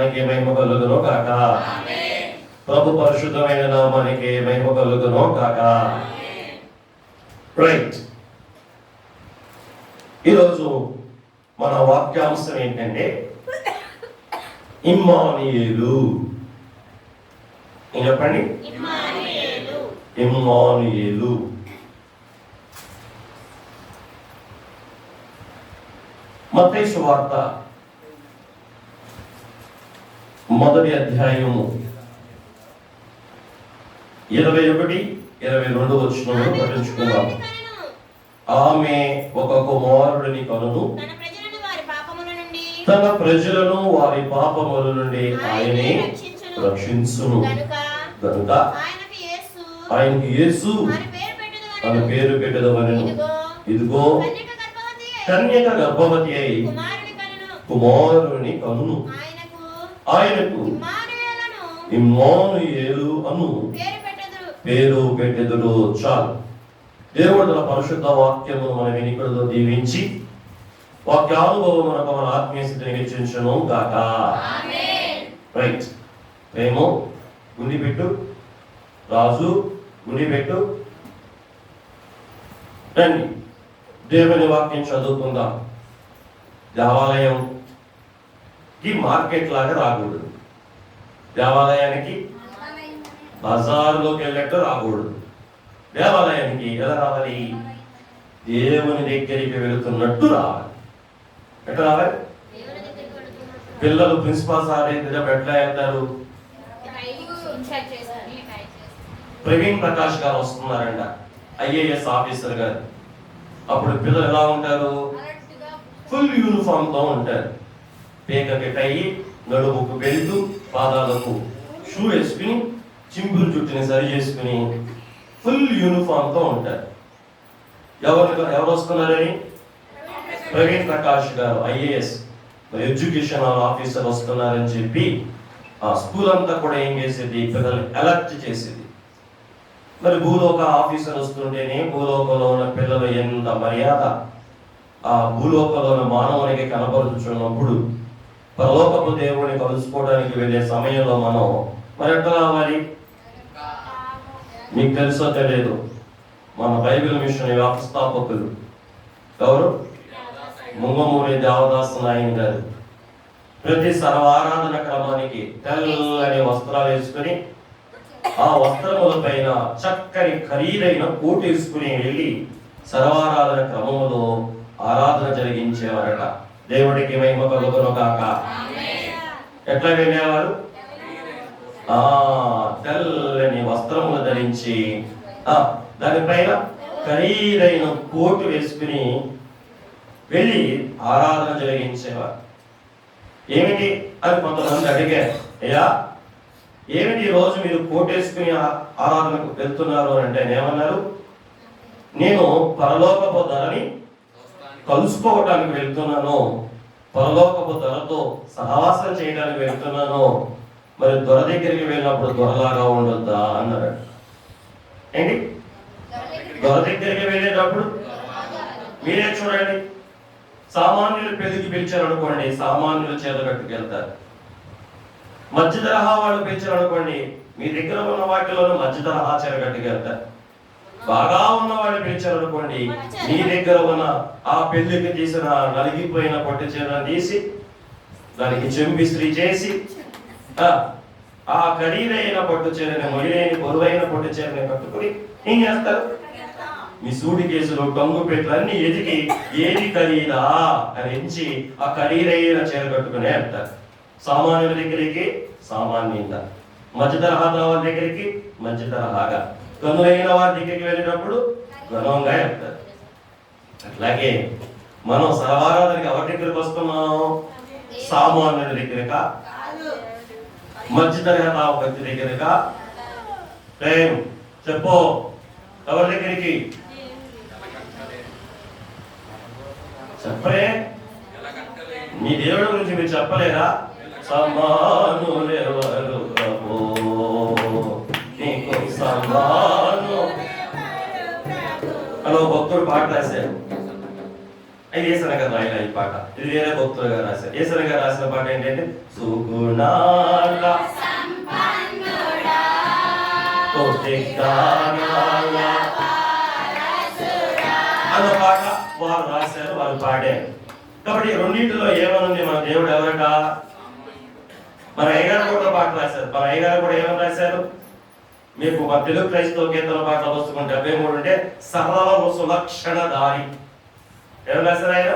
నామానికి మహిమ కలుగును కాక. ప్రభు పరిశుద్ధమైన నామానికి మహిమ కలుగును కాక. రైట్, ఈరోజు మన వాక్యాంశం ఏంటంటే ఇమ్మానుయేలు. చెప్పండి, ఇమ్మానుయేలు. మత్తయి సువార్త మొదటి అధ్యాయము 21-22 వచనములు పఠించుకుందాం. ఆమె ఒక కుమారుడిని కనును, తన ప్రజలను వారి పాపముల నుండి ఆయనే రక్షించును. కనుక ఆయనకి యేసు అని పేరు పెట్టెదవలెను. ఇదిగో కన్యక గర్భవతి అయి కుమారుని కనును, ఆయనకు ఇమ్మానుయేలు అను పేరు పెట్టెదరు. చాలు. దేవుడు తన పరిశుద్ధ వాక్యమును మన వినికిడిలో దీవించి వాక్యానుభవం మనకు మన ఆత్మీయ స్థితిని హెచ్చించును గాక. రైట్, ప్రేమ గుండి పెట్టు, రాజు గుండి పెట్టు. రండి, దేవుని వాక్యం చదువుకుందాం. దేవాలయంకి మార్కెట్ లాగా రాకూడదు, దేవాలయానికి బజార్లోకి వెళ్ళట్టు రాకూడదు. దేవాలయానికి ఎలా రావాలి? దేవుని దగ్గరికి వెళుతున్నట్టు రావాలి. ఎట్లా రావాలి? పిల్లలు ప్రిన్సిపాల్ సార్ ఎట్లా వెళ్తారు? ప్రవీణ్ ప్రకాష్ గారు వస్తున్నారంట, ఐఏఎస్ ఆఫీసర్ గారు. అప్పుడు పిల్లలు ఎలా ఉంటారు? ఫుల్ యూనిఫామ్ తో ఉంటారు. పేకకి టై, నడుముకు బెల్ట్, పాదాలకు షూ వేసుకుని, చింపులు చుట్టిని సరి చేసుకుని ఫుల్ యూనిఫామ్ తో ఉంటారు. ఎవరు వస్తున్నారని? ప్రవీణ్ ప్రకాష్ గారు ఐఏఎస్ ఎడ్యుకేషనల్ ఆఫీసర్ వస్తున్నారని చెప్పి ఆ స్కూల్ అంతా కూడా ఏం చేసేది? పిల్లల్ని అలర్ట్ చేసేది. మరి భూలోక ఆఫీసర్ వస్తుంటేనే భూలోకంలో ఉన్న పిల్లలు ఎంత మర్యాద ఆ భూలోకంలో ఉన్న మానవునికి కనపరుచున్నప్పుడు పరలోకపు దేవుడిని కలుసుకోవడానికి వెళ్ళే సమయంలో మనం మరి ఎట్లా రావాలి? మీకు తెలుసో తెలియదు, మన బైబిల్ మిషన్ వ్యవస్థాపకులు ఎవరు? ముంగమూరి దేవదాస్ నాయన్ గారు. ప్రతి సర్వారాధన క్రమానికి తెల్లని వస్త్రాలు వేసుకుని ఆ వస్త్రముల పైన చక్కని ఖరీదైన కోటు వేసుకుని వెళ్ళి సర్వారాధన క్రమములో ఆరాధన జరిగించేవారట. దేవుడికి మహిమ కలుగును గాక. ఎట్లా వెళ్ళేవారు? తెల్లని వస్త్రములు ధరించి దానిపైన ఖరీదైన కోటు వేసుకుని వెళ్ళి ఆరాధన జరిగించేవారు. ఏమిటి అని కొంతమంది అడిగారు, అయ్యా ఏమిటి రోజు మీరు కోటు వేసుకుని ఆరాధనకు వెళ్తున్నారు అంటే ఏమన్నారు? నేను పరలోకపు ధరని కలుసుకోవటానికి వెళ్తున్నాను, పరలోకపు ధరతో సహవాసం చేయడానికి వెళ్తున్నాను. మరి దొర దగ్గరికి వెళ్ళినప్పుడు దొరలాగా ఉండొద్దా అన్నాడు. ఏంటి? దొర దగ్గరికి వెళ్ళేటప్పుడు మీరే చూడండి, సామాన్యులు పెళ్లికి పిలిచారు అనుకోండి, సామాన్యులు చేత కట్టుకెళ్తారు. మధ్య తరహా వాళ్ళు పిలిచారు అనుకోండి, మీ దగ్గర ఉన్న వాటిలోనూ మధ్య తరహా చీర కట్టుకెళ్తారు. బాగా ఉన్న వాళ్ళు పిలిచారు అనుకోండి, మీ దగ్గర ఉన్న ఆ పెళ్లికి తీసిన నలిగిపోయిన పట్టు చీరను తీసి దానికి చెంపిస్త్రీ చేసి ఆ ఖరీదైన పట్టు చీరని, మొయిలైన బరువైన పట్టు చీరని కట్టుకుని ఏం చేస్తారు? మీ సూటి కేసులు టంగు పెట్లు అన్ని ఎదిగి ఏది ఖరీదా అని ఎంచి ఆ ఖరీదైన చీర కట్టుకునే వెళ్తారు. సామాన్యుల దగ్గరికి సామాన్యంగా, మధ్య తరహా వాళ్ళ దగ్గరికి మధ్య తరహాగా, కనులైన వారి దగ్గరికి వెళ్ళినప్పుడు ఘనంగా వెళ్తారు. అట్లాగే మనం సర్వారాధనకి ఎవరి దగ్గరికి వస్తున్నాం? సామాన్యుల దగ్గరక, మధ్య తరహా వ్యక్తి దగ్గరక? చెప్పు, ఎవరి దగ్గరికి? చెప్పలే? మీ దేవుడి గురించి మీరు చెప్పలేరా? సమానులెవరు ప్రభో, నీకు సమాను అని ఒక భక్తుడు పాట రాశారు. ఏసన గారు రాయలే ఈ పాట, ఇది వేరే భక్తులు గారు రాశారు. ఏసన గారు రాసిన పాట ఏంటంటే సుగుణాల అన్న పాట వారు రాశారు, వారు పాడారు. కాబట్టి రెండింటిలో ఏమనుంది? మన దేవుడు ఎవరట? మన అయ్యగారు కూడా పాట రాశారు. మన అయ్యగారు కూడా ఏమని రాశారు? మీకు మా తెలుగు క్రైస్తవ కీర్తన పాటలు వస్తుకుంటే 73 ఉంటే సర్వ సులక్షణ దారి. ఏమని రాశారు ఆయన?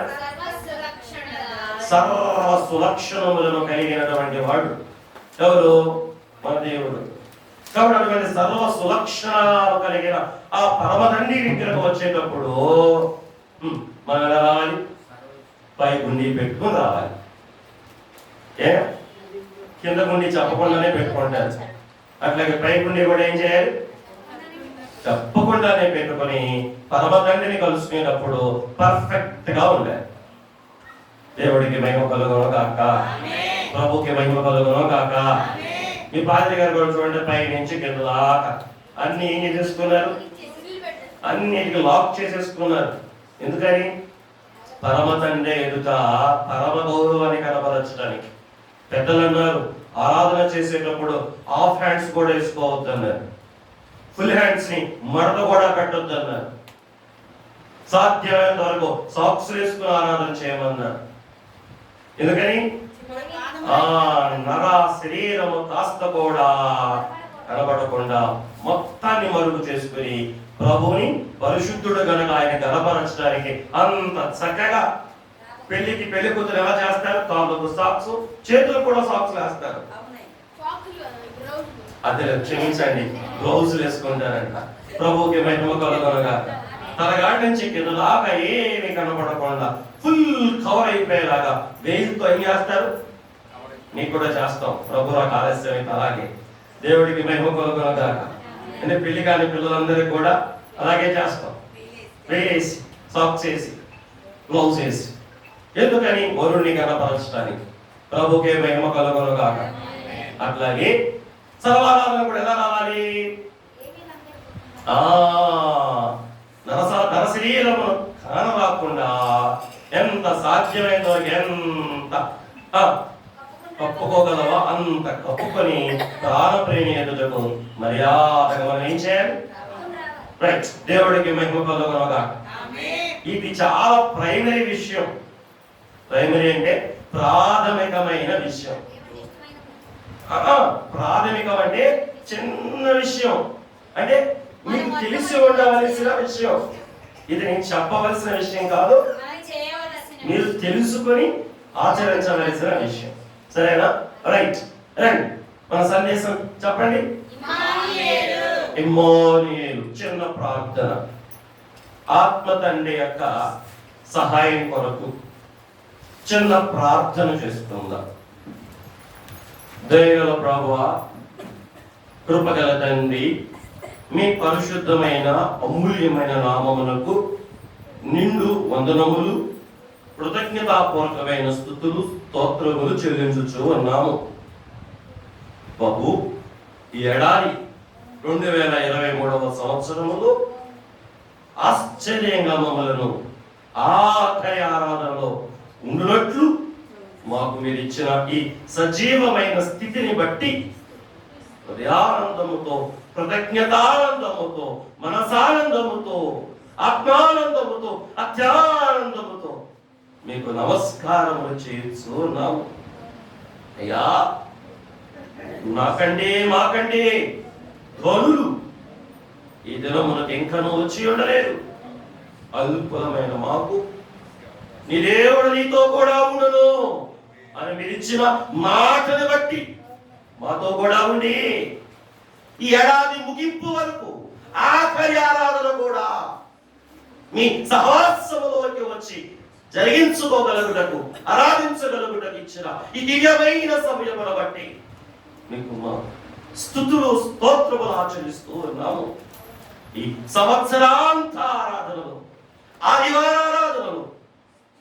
సర్వ సులక్షణములను కలిగినటువంటి వాడు ఎవరు? మన దేవుడు. కాబట్టి అటువంటి సర్వ సులక్షణాలు కలిగిన ఆ పరమదండి విగ్రహం వచ్చేటప్పుడు మనం ఎలా రావాలి? పై గుండి పెట్టుకుని రావాలి. కింద గుండి చెప్పకుండానే పెట్టుకుంటారు. అట్లాగే పై గుండి కూడా ఏం చేయాలి? చెప్పకుండానే పెట్టుకొని పరమదండిని కలుసుకునేటప్పుడు పర్ఫెక్ట్ గా ఉండాలి. దేవుడికి మహిమ కలుగును గాక, ప్రభుకి మహిమ కలుగును గాక. మీ పాత్రి గారు కూడా చూడండి, పై నుంచి కింద దాకా అన్ని ఏం చేసేసుకున్నారు? అన్నిటికి లాక్ చేసేసుకున్నారు. ఎందుకని? పరమ తండ్రి ఎదుట పరమ గౌరవాన్ని కనపరచడానికి. పెద్దలు అన్నారు ఆరాధన చేసేటప్పుడు హాఫ్ హ్యాండ్స్ కూడా వేసుకోవద్దు అన్నారు, ఫుల్ హ్యాండ్స్ ని మడత కూడా పెట్టొద్దు అన్నారు, సాధ్యమైనంత వరకు సాక్స్ వేసుకుని ఆరాధన చేయమన్నారు. ఎందుకని? నర శరీరము కాస్త కూడా కనబడకుండా మొత్తాన్ని మరుగు చేసుకుని ప్రభువుని పరిశుద్ధుడు గనక ఆయన గనపరచడానికి అంత చక్కగా పెళ్లికి పెళ్లి కూతురు ఎలా చేస్తారు? కాళ్ళకు సాక్స్, చేతులు కూడా సాక్స్ వేస్తారు. అదే క్షమించండి, గ్లౌజులు వేసుకుంటారంట. ప్రభువుకి మహిమ కలుగునుగా. తలగాడి నుంచి కింద దాకా ఏమి కనబడకుండా ఫుల్ కవర్ అయిపోయేలాగా వేలుతో ఏం చేస్తారు? నీకు కూడా చేస్తాం. ప్రభు నాకు ఆలస్యం అయితే అలాగే. దేవుడికి మహిమ కలుగునుగా. అంటే పెళ్లి కాని పిల్లలందరికీ కూడా అలాగే చేస్తాం, వేసి సాక్స్ వేసి గ్లౌజ్ వేసి. ఎందుకని? వరుణ్ణి కనపరచడానికి. ప్రభుకే మహిమ కలుగునుగా. అట్లాగే సర్వారాధన కూడా ఎలా రావాలి? నరశరీరము కానరాకుండా ఎంత సాధ్యమైందో ఎంత కప్పుకోగలవా అంత కప్పుకొని ప్రాణప్రేమి ఎదుటకు మర్యాదగా మనం ఏం చేయాలి? రైట్. దేవుడికి మహిమ కలుగునుగా. ఇది చాలా ప్రైమరీ విషయం. ప్రైమరీ అంటే ప్రాథమికమైన విషయం. ప్రాథమికం అంటే చిన్న విషయం, అంటే మీకు తెలిసి ఉండవలసిన విషయం. ఇది నేను చెప్పవలసిన విషయం కాదు, మీరు తెలుసుకొని ఆచరించవలసిన విషయం. సరేనా? రైట్. రండి మన సందేశం చెప్పండి. ఇమ్మానుయేలు. చిన్న ప్రార్థన. ఆత్మ తండ్రి యొక్క సహాయం కొరకు చిన్న ప్రార్థన చేసుకుందాం. దయగల ప్రభువా, కృపగల తండ్రి, మీ పరిశుద్ధమైన అమూల్యమైన నామమునకు నిండు వందనములు, కృతజ్ఞతాపూర్వకమైన స్తుతులు, స్తోత్రములు చెల్లించుచు ఉన్నాము. బాబు, ఈ ఏడాది 2023వ సంవత్సరములో ఆశ్చర్యంగా మమ్మలను ఆఖరి ఆరాధనలో ఉండునట్లు మాకు మీరు ఇచ్చిన ఈ సజీవమైన స్థితిని బట్టి హృదయానందముతో, కృతజ్ఞతానందముతో, మనసానందముతో, ఆత్మానందముతో, అత్యానందముతో మీకు నమస్కారములు చేస్తున్నాము. అయ్యా, మాకంటే ధ్వనులు ఈ దినమునకు ఇంకనూ వచ్చి ఉండలేదు. అల్పులమైన మాకు నీ దేవుడు నీతో కూడా ఉండను అని మీరు ఇచ్చిన మాటను బట్టి మాతో కూడా ఉండి ఈ ఏడాది ముగింపు వరకు ఆఖరి ఆరాధన కూడా మీ సహవాసములోకి వచ్చి జరిగించుకోగలుగుటకు, ఆరాధించగలుగుటకు ఇచ్చిన ఈ దివ్యమైన సమయమును బట్టి మీకు మా స్తుతులు, స్తోత్రములు ఆచరిస్తూ ఉన్నాము. ఈ సంవత్సరాంత ఆరాధనలు, ఆదివార ఆరాధనలు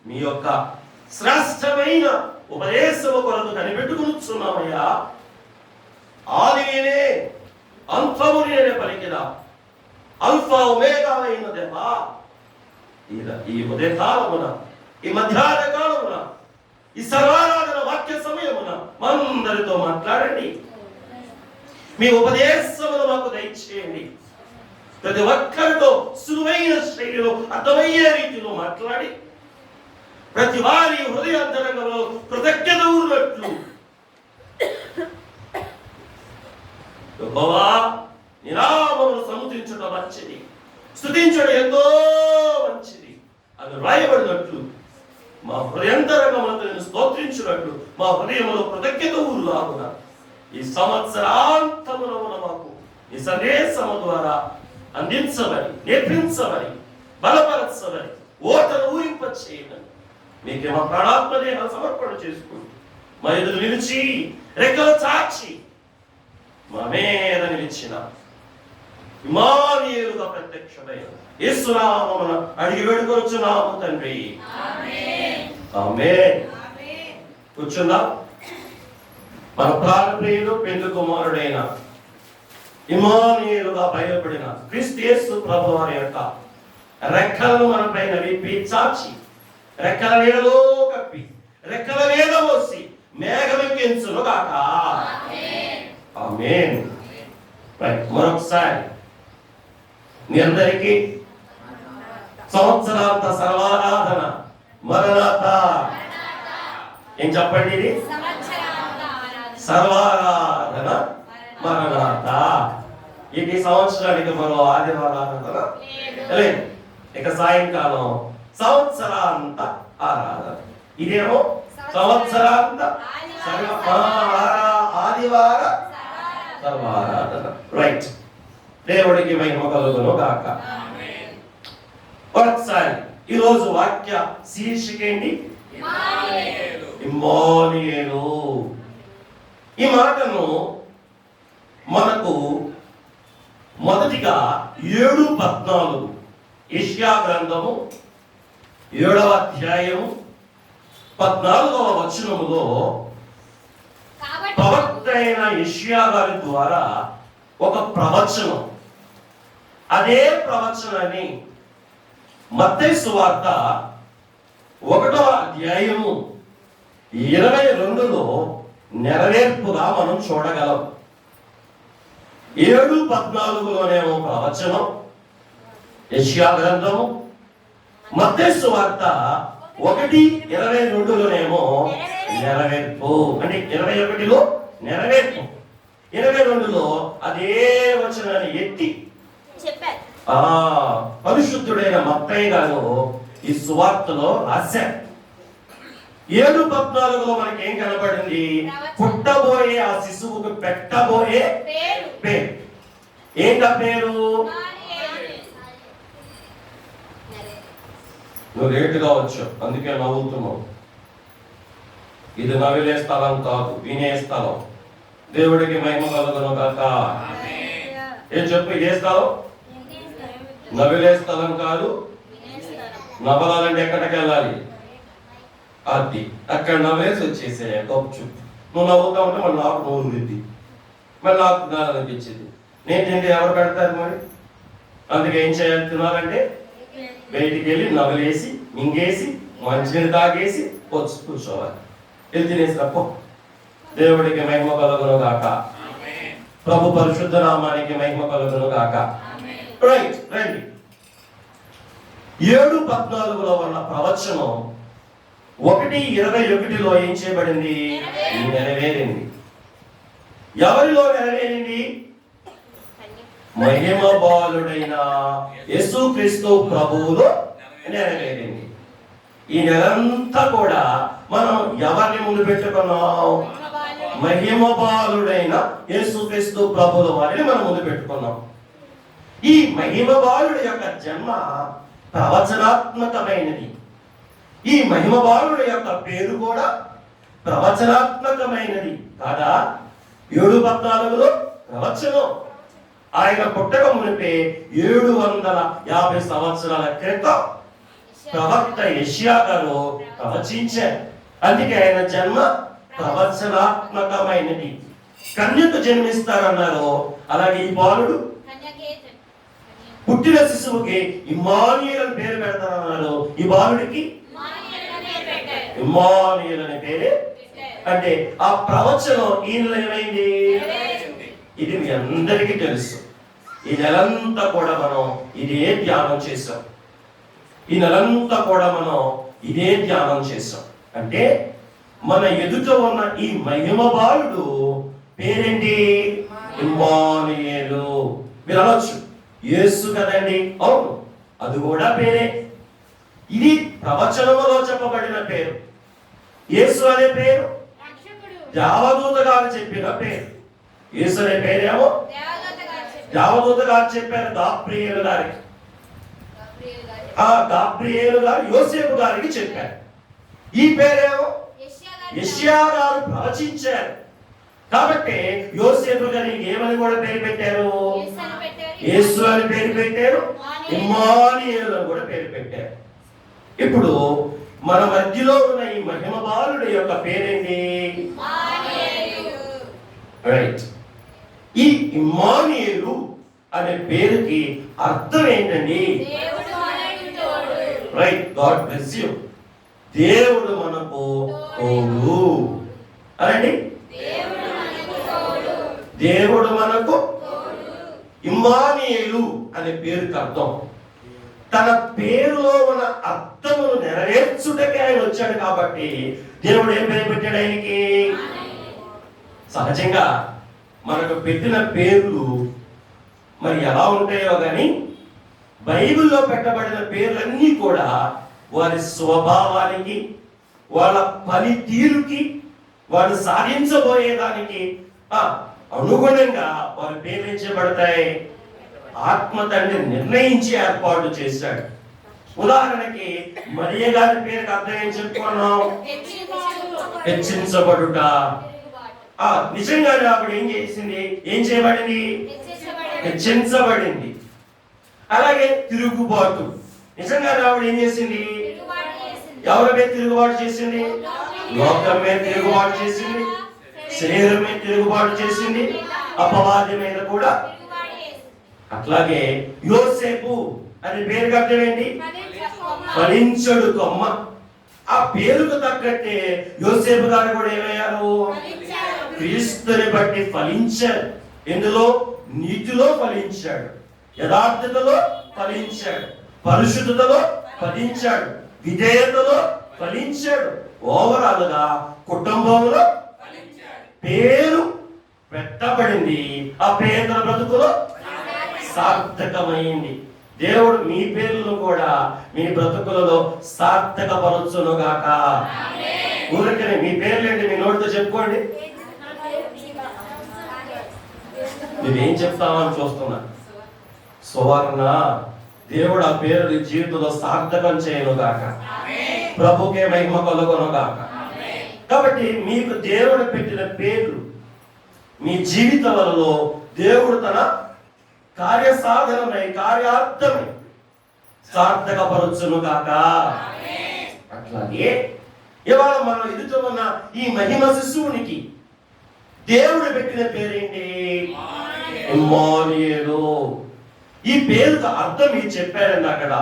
మీ యొక్క శ్రేష్టమైన ఉపదేశము కొరకు కనిపెట్టుకున్నామయ్యా. ఆది నేనే, అంతము నేనే పలికిన అల్ఫా ఒమేగా అయిన దేవా, ఈ ఉదయకాలమున ఈ మధ్యాహ్న కాలమున ఈ సర్వారాధన వాక్య సమయమున మనందరితో మాట్లాడండి. మీ ఉపదేశమును మాకు దయచేయండి. ప్రతి ఒక్కరితో సులువైన శైలిలో అర్థమయ్యే రీతిలో మాట్లాడి ప్రతి వారి హృదయాంతరంగంలో కృతజ్ఞత ఉన్నట్లు యెహోవా నీ నామమును సముద్రించడం మంచిది, స్తుతించడం ఎంతో మంచిది అని రాయబడినట్లు మా హృదయాంతరంగములతో నేను స్తోత్రించినట్లు మా హృదయంలో కృతజ్ఞత ఊరులాగున ఈ సంవత్సరాంతమున మాకు ఈ సందేశము ద్వారా అందించమని, నేర్పించమని, బలపరచమని, ఓటను ఊరింపచేయమని మీకే మా ప్రాణాత్మ దేహాలు సమర్పణ చేసుకుంటూ మా ఎదురు నిలిచి రెక్కలు చాచి మా మీద నిలిచిన ఇమ్మానుయేలుగా ప్రత్యక్షమైన యేసు నామమున అడిగి వేడుకొనుచున్నాము తండ్రి. ఆమేన్. కూర్చుందాం. మన ప్రాణప్రియుడు పెండ్లి కుమారుడైన ఇమ్మానుయేలుగా బయలుపడిన క్రీస్తు యేసు ప్రభు వారి యొక్క రెక్కలను మన పైన విప్పి చాచి రెక్కల నీడలో కప్పి రెక్కల మీద మోసి మేఘమెక్కించును గాక. ఆమేన్. మరొకసారి మీ అందరికీ సంవత్సరాంత సర్వారాధన మరణాత. ఏం చెప్పండి? ఇది సర్వారాధన మరణాత. ఇది సంవత్సరానికి మరో ఆదివారాధన లేదు. ఇక సాయంకాలం సంవత్సరాంత ఆరాధన. ఇదేమో సంవత్సరాంత ఆదివార సర్వారాధన. రైట్. దేవుడికి మహిమ కలుగును గాక. ఒకసారి ఈరోజు వాక్య శీర్షిక ఏంటి? ఇమ్మానుయేలు. ఈ మాటను మనకు మొదటిగా 7:14 యెషయా గ్రంథము 7వ అధ్యాయము 14వ వచనములో ప్రవక్త అయిన యెషయా గారి ద్వారా ఒక ప్రవచనం, అదే ప్రవచనాన్ని మత్తయి సువార్త 1వ అధ్యాయము 22లో నెరవేర్పుగా మనం చూడగలం. 7:14లోనేమో ప్రవచనం యెషయా గ్రంథము, మత్తయి సువార్త 1:22లోనేమో నెరవేర్పు. అంటే 21లో నెరవేర్పు, 22లో అదే వచనాన్ని ఎత్తి పరిశుద్ధుడైన మత్తయి గారు ఈ సువార్తలో రాశారు. 7:14లో మనకి ఏం కనబడింది? పుట్టబోయే ఆ శిశువుకు పెట్టబోయే పేరు. ఏంట పేరు? నువ్వు లేటుగా వచ్చావు, అందుకే నవ్వుతున్నావు. ఇది నవ్విలే స్థలం కాదు, వినే స్థలం. దేవుడికి మహిమ కలుగును గాక. ఏం చెప్పు? ఏ స్థలం? నవ్విలే స్థలం కాదు. నవ్వాలంటే ఎక్కడికి వెళ్ళాలి? అది అక్కడ నవ్వేసి వచ్చేసే గొప్ప. నువ్వు నవ్వుతా ఉంటే మళ్ళీ నాకు నవ్వు ఉంది, మళ్ళీ నాకు తినాలనిపించింది. నేను తింటే ఎవరు పెడతారు మరి? అందుకే ఏం చేయాలి? తినాలంటే బయటికి వెళ్ళి నవ్వులేసి మింగేసి మంచినీళ్ళు తాగేసి వచ్చి కూర్చోవాలి. వెళ్ళి తినేసి తప్ప. దేవుడికి మహిమ కలుగును గాక. ప్రభు పరిశుద్ధ నామానికి మహిమ కలుగును గాక. రైట్, రండి. 7:14లో ఉన్న ప్రవచనం 1:21లో ఏం చేయబడింది? నెరవేరింది. ఎవరిలో నెరవేరింది? మహిమ బాలుడైన యేసుక్రీస్తు ప్రభువులో నెరవేరింది. ఈ నెలంతా కూడా మనం ఎవరిని ముందు పెట్టుకున్నాం? మహిమ బాలుడైన యేసుక్రీస్తు ప్రభువుల వారిని మనం ముందు పెట్టుకున్నాం. ఈ మహిమ బాలుడి యొక్క జన్మ ప్రవచనాత్మకమైనది. ఈ మహిమ బాలుడి యొక్క పేరు కూడా ప్రవచనాత్మకమైనది కాదా? 7:14లో ప్రవచనం. ఆయన పుట్టక మునిపే 750 సంవత్సరాల క్రితం ప్రవక్త యెషయా గారు ప్రవచించారు. అందుకే ఆయన జన్మ ప్రవచనాత్మకమైనది. కన్యకు జన్మిస్తారన్నారు, అలాగే ఈ బాలుడు పుట్టిన శిశువుకి ఇమ్మానుయేలు పేరు పెడతారన్నారు. ఈ బాలుడికి ఇమ్మానుయేలు అనే పేరే. అంటే ఆ ప్రవచనం ఈయనలో ఏమైంది? ఇది మీ అందరికీ తెలుసు. ఈ నెలంతా కూడా మనం ఇదే ధ్యానం చేసాం. ఈ నెలంతా కూడా మనం ఇదే ధ్యానం చేసాం. అంటే మన ఎదుట ఉన్న ఈ మహిమ బాలుడు పేరేంటి? ఇమ్మానుయేలు. మీరు అనొచ్చు, యేసు కదండి. అవును, అది కూడా పేరే. ఇది ప్రవచనములో చెప్పబడిన పేరు. యేసు అనే పేరు దేవదూత గారు చెప్పిన పేరు. యేసు అనే పేరేమో దేవదూత గారు చెప్పారు గాబ్రియేలు గారికి. ఆ గాబ్రియేలు గారు యోసేపు గారికి చెప్పారు. ఈ పేరేమో యెషయా గారు ప్రవచించారు. కాబట్టి యోసేపు గారికి ఏమని కూడా పేరు పెట్టారు? యేసు అని పేరు పెట్టారు. ఇమ్మానుయేలు అని కూడా పేరు పెట్టారు. ఇప్పుడు మన మధ్యలో ఉన్న ఈ మహిమ బాలుడి యొక్క పేరేంటి? రైట్. ఈ ఇమ్మానుయేలు అనే పేరుకి అర్థం ఏంటండి? రైట్. God bless you. దేవుడు మనకు తోడు అనండి. దేవుడు మనకు. ఇమ్మానుయేలు అనే పేరుకి అర్థం తన పేరులో ఉన్న అర్థమును నెరవేర్చుటకే ఆయన వచ్చాడు. కాబట్టి దేవుడు ఏం పేరు పెట్టాడు ఆయనకి? సహజంగా మనకు పెట్టిన పేర్లు మరి ఎలా ఉంటాయో కానీ బైబిల్లో పెట్టబడిన పేర్లన్నీ కూడా వారి స్వభావానికి, వాళ్ళ పనితీరుకి, వారు సాధించబోయేదానికి అనుగుణంగా వారి పేర్లు చేయబడతాయి. ఆత్మ తండ్రి నిర్ణయించి ఏర్పాటు చేశాడు. ఉదాహరణకి మరియ గారి పేరుకి అర్థం ఏం చెప్పుకున్నాం? హెచ్చించబడుట. నిజంగానే ఆవిడ ఏం చేసింది? ఏం చేయబడింది? హెచ్చించబడింది. అలాగే తిరుగుబాటు. నిజంగానే ఆవిడ ఏం చేసింది? ఎవరి మీద తిరుగుబాటు చేసింది? లోకం మీద తిరుగుబాటు చేసింది, శరీరం మీద తిరుగుబాటు చేసింది, అపవాది మీద కూడా. అట్లాగే యోసేపు అనే పేరుకి అర్థం ఏంటి? ఫలించడు కొమ్మ. ఆ పేరుకు తగ్గట్టే యోసేపు గారు కూడా ఏమయ్యారు? క్రీస్తుని బట్టి ఫలించాడు. ఎందులో? నీతిలో ఫలించాడు, యథార్థతలో ఫలించాడు, పరిశుద్ధతలో ఫలించాడు, విధేయతలో ఫలించాడు. ఓవరాల్ గా కుటుంబంలో పేరు పెట్టబడింది. ఆ పేదల బ్రతుకులో సార్థకమైంది. దేవుడు మీ పేర్లను కూడా మీ బ్రతుకులలో సార్థకపరచునుగాక. ఊరికనే మీ పేర్లేంటి మీ నోటితో చెప్పుకోండి. నువ్వేం చెప్తావని చూస్తున్నా. సువర్ణ. దేవుడు ఆ పేరు నీ జీవితంలో సార్థకం చేయనుగాక. ప్రభుకే మహిమ కలుగునుగాక. కాబట్టి మీకు దేవుడు పెట్టిన పేర్లు మీ జీవితాలలో దేవుడు తన కార్యసాధనమై కార్యార్థమై సార్థకపరచును కాక. అట్లాగే ఇవాళ మనం ఎదుట ఉన్న ఈ మహిమ శిశువునికి దేవుడు పెట్టిన పేరేంటి? ఇమ్మానుయేలు. ఈ పేరుకు అర్థం మీరు చెప్పారండి అక్కడ.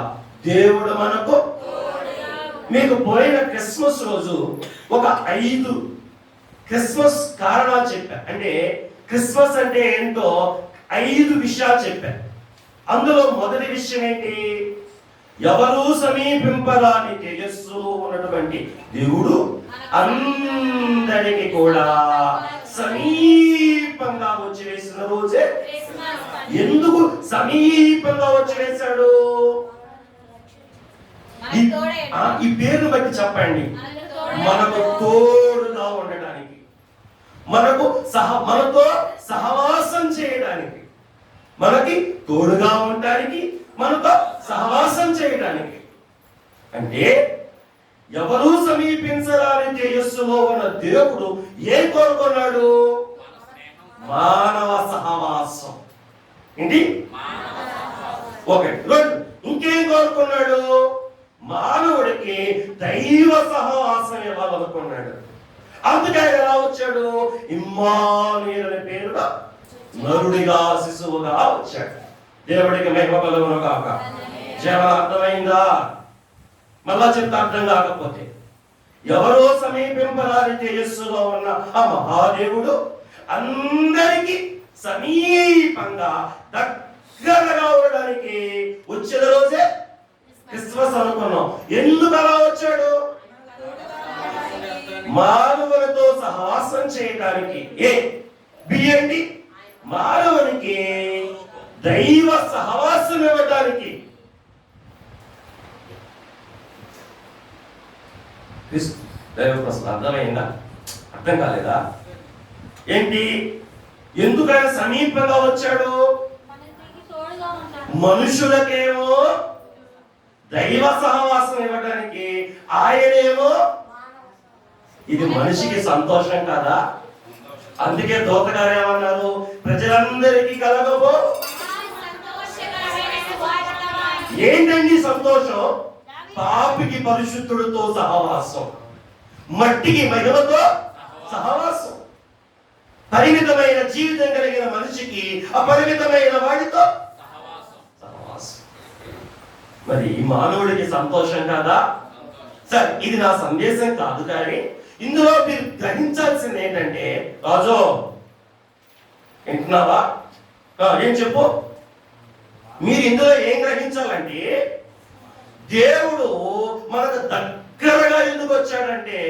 దేవుడు మనకు. మీకు పోయిన క్రిస్మస్ రోజు ఒక 5 క్రిస్మస్ కారణాలు చెప్పారు. అంటే క్రిస్మస్ అంటే ఏంటో 5 విషయాలు చెప్పారు. అందులో మొదటి విషయం ఏంటి? ఎవరు సమీపింపరాని తేజస్సులో ఉన్నటువంటి దేవుడు అందరికి కూడా సమీపంగా వచ్చి వేసిన రోజే. ఎందుకు సమీపంగా వచ్చి వేశాడు? ఈ పేరును బట్టి చెప్పండి. మనకు తోడుగా ఉండడానికి, మనతో సహవాసం చేయడానికి, మనకి తోడుగా ఉండడానికి, మనతో సహవాసం చేయడానికి. అంటే ఎవరు సమీపించరాని తేజస్సులో ఉన్న దేవుడు ఏం కోరుకున్నాడు? మానవ సహవాసం. ఏంటి? 1, 2 ఇంకేం కోరుకున్నాడు? మానవుడికి దైవ సహవాసం ఇవ్వాలనుకున్నాడు. అందుకే ఎలా వచ్చాడు? ఇమ్మానుయేలు అనే పేరుగా నరుడిగా, శిశువుగా వచ్చాడు. దేవుడికి మహిమ కలుగును గాక. జీవన అర్థమైందా? మళ్ళా చెప్తే అర్థం కాకపోతే ఎవరో సమీపింపరాని తేజస్సులో ఉన్న ఆ మహాదేవుడు అందరికీ సమీపంగా దగ్గరగా ఉండడానికి వచ్చిన రోజే క్రిస్మస్ అనుకున్నాం. ఎందుకు అలా వచ్చాడు? మానవులతో సహవాసం చేయడానికి. బియ్యండి మానవునికి దైవ సహవాసం ఇవ్వడానికి. దైవ ప్రశ్న అర్థమైందా? అర్థం కాలేదా? ఏంటి? ఎందుకు ఆయన సమీపంగా వచ్చాడు? మనుషులకేమో దైవ సహవాసం ఇవ్వడానికి, ఆయనేమో ఇది మనిషికి సంతోషం కాదా? అందుకే దూతగారు ఏమన్నారు? ప్రజలందరికీ కలగబో. ఏంటండి సంతోషం? పాపికి పరిశుద్ధుడితో సహవాసం, మట్టికి మహిమతో సహవాసం. పరిమితమైన జీవితం కలిగిన మనిషికి అపరిమితమైన వాడితో సహవాసం. మరి మానవుడికి సంతోషం కాదా? సరే, ఇది నా సందేశం కాదు, కానీ ఇందులో మీరు గ్రహించాల్సింది ఏంటంటే, రాజు వింటున్నావా? ఏం చెప్పు. మీరు ఇందులో ఏం గ్రహించాలంటే, దేవుడు మనకు దగ్గరగా ఎందుకు వచ్చాడంటే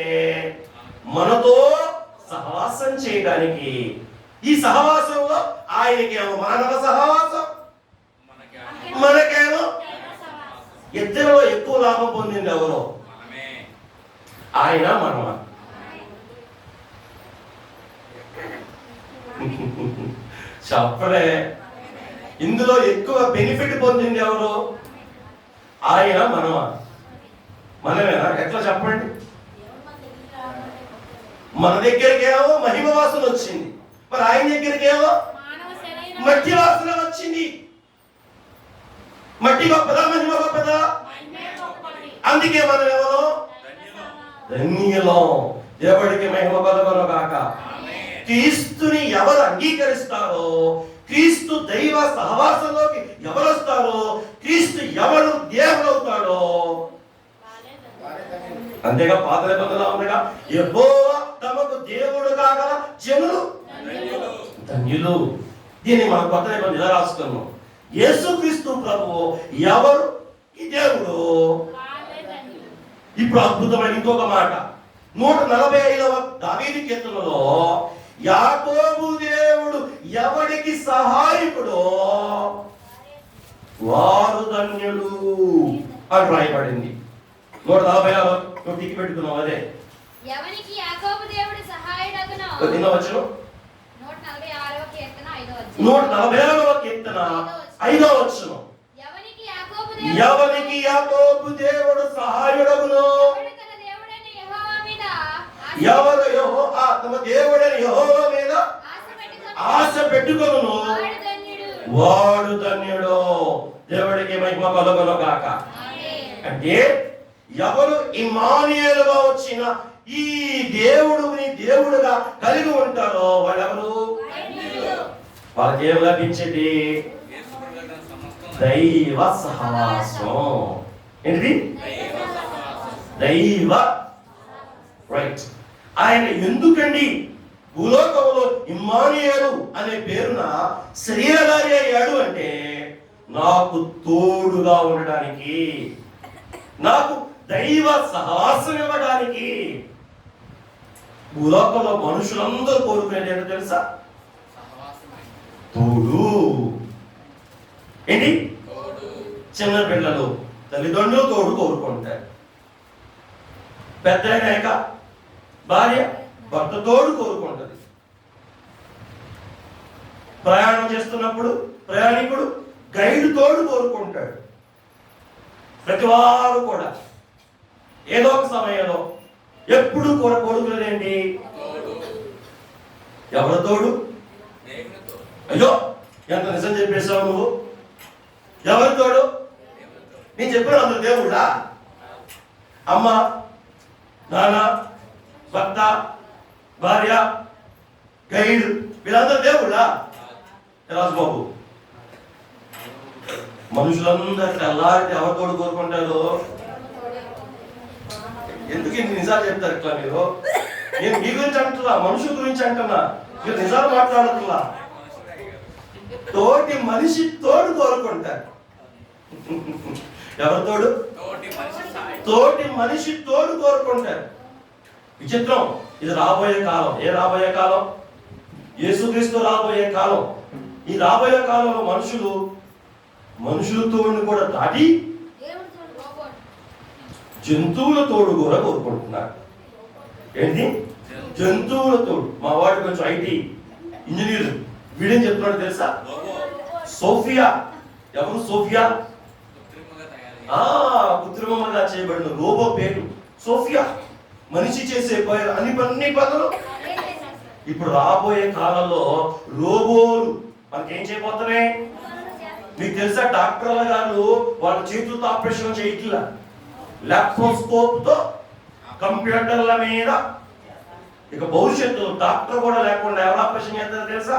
మనతో సహవాసం చేయడానికి. ఈ సహవాసంలో ఆయనకేమో మానవ సహవాసం, మనకేమో. ఇద్దరిలో ఎక్కువ లాభం పొందింది ఎవరో? ఆయన, మనమా? చెప్పలే. ఇందులో ఎక్కువ బెనిఫిట్ పొందింది ఎవరు? ఆయన, మనమా? మనమేనా? ఎట్లా చెప్పండి? మన దగ్గరికేమో మహిమ వాసన వచ్చింది, మరి ఆయన దగ్గరికేమో మట్టి వాసన వచ్చింది. మట్టి గొప్పదా, మహిమ గొప్పదా? అందుకే మనం ఎవరో ధన్యులం. దేవుడికి మహిమ కలుగును గాక. క్రీస్తుని ఎవరు అంగీకరిస్తారో, క్రీస్తు దైవ సహవాసంలోకి ఎవరు వస్తారో, క్రీస్తు ఎవరు దేవుడవుతాడో. అంతేగా పాత నిబంధనలో ఉండగా యెహోవా తమకు దేవుడు కాగల జనులు ధన్యులు. దీన్ని మనం కొత్త నిబంధన ఇలా రాసుకున్నాం. యేసుక్రీస్తు ప్రభువు ఎవరు? ఈ దేవుడు. ఇప్పుడు అద్భుతమైన ఇంకొక మాట, 145వ దావీదు కీర్తనలో యాకోబు దేవుడు ఎవరికి సహాయకుడో వారు ధన్యులు అని రాయబడింది. 146 నువ్వు టిక్ పెట్టుకున్నావు. అదే ఎవరికి యాకోబు దేవుడు సహాయుడగునో. ఎన్నో వచనం? 146వ కీర్తన 146వ కీర్తన 5వ వచనం. ఎవరికి యాకోబు దేవుడు సహాయుడగునో, ఎవరు తమ దేవుడైన యెహోవా మీద ఆశ పెట్టుకొనును వాడు ధన్యుడు. దేవుడికి మహిమ కలుగును గాక. అంటే ఎవరు ఇమ్మానుయేలుగా వచ్చిన ఈ దేవుడిని దేవుడుగా కలిగి ఉంటారో వాళ్ళెవరు? వాళ్ళకి ఏం లభించేది? దైవ సహవాసం. ఏంటిది? దైవ. రైట్. ఆయన ఎందుకండి భూలోకంలో ఇమ్మానుయేలు అనే పేరున శరీరధారి అయ్యాడు అంటే, నాకు తోడుగా ఉండడానికి, నాకు దైవ సహవాసం ఇవ్వడానికి. భూలోకంలో మనుషులందరూ కోరుకునేది ఏంటో తెలుసా? తోడు. ఏంటి? చిన్న పిల్లలు తల్లిదండ్రులు తోడు కోరుకుంటారు. పెద్దయినాక భార్య భర్త తోడు కోరుకుంటుంది. ప్రయాణం చేస్తున్నప్పుడు ప్రయాణికుడు గైడ్ తోడు కోరుకుంటాడు. ప్రతి వారు కూడా ఏదో ఒక సమయంలో ఎప్పుడు కోరుకునేదేంటి? ఎవరు తోడు? అయ్యో ఎంత నిజం చెప్పేశావు నువ్వు. ఎవరు తోడు? నేను చెప్పాను అందరు దేవుడా? అమ్మ, నాన్న, భర్త, భార్య, గైడ్, వీళ్ళందరూ దేవుడా? రాజుబాబు, మనుషులందరూ తెల్లారితే ఎవరు తోడు కోరుకుంటారు? ఎందుకు ఇన్ని నిజాలు చెప్తారు ఇట్లా మీరు? నేను మీ గురించి అంటున్నా, మనుషుల గురించి అంటున్నా, మీరు నిజాలు మాట్లాడుతున్నా. తోటి మనిషి తోడు కోరుకుంటారు. ఎవరు తోడు? తోటి మనిషి తోడు కోరుకుంటారు. విచిత్రం. ఇది రాబోయే కాలం. ఏ రాబోయే కాలం? యేసుక్రీస్తు రాబోయే కాలం. ఈ రాబోయే కాలంలో మనుషుల తోడుని కూడా దాటి జంతువుల తోడు కూడా కోరుకుంటున్నారు. ఏంటి? జంతువుల తోడు. మా వాడు కొంచెం ఐటీ ఇంజనీర్, వీడేం చెప్తున్నాడు తెలుసా? సోఫియా. ఎవరు సోఫియా? కృత్రిమంగా చేయబడిన రోబో పేరు సోఫియా. మనిషి చేసే అన్ని పనులు. ఇప్పుడు రాబోయే కాలంలో రోబోలు మనకేం చేయబోతున్నాయి? మీకు తెలుసా? డాక్టర్ల గారు వాళ్ళ చేతులతో ఆపరేషన్ చేయట్లా, ల్యాప్టాప్ తో కంప్యూటర్ల మీద. ఇక భవిష్యత్తులో డాక్టర్ కూడా లేకుండా ఎవరు ఆపరేషన్ చేస్తారో తెలుసా?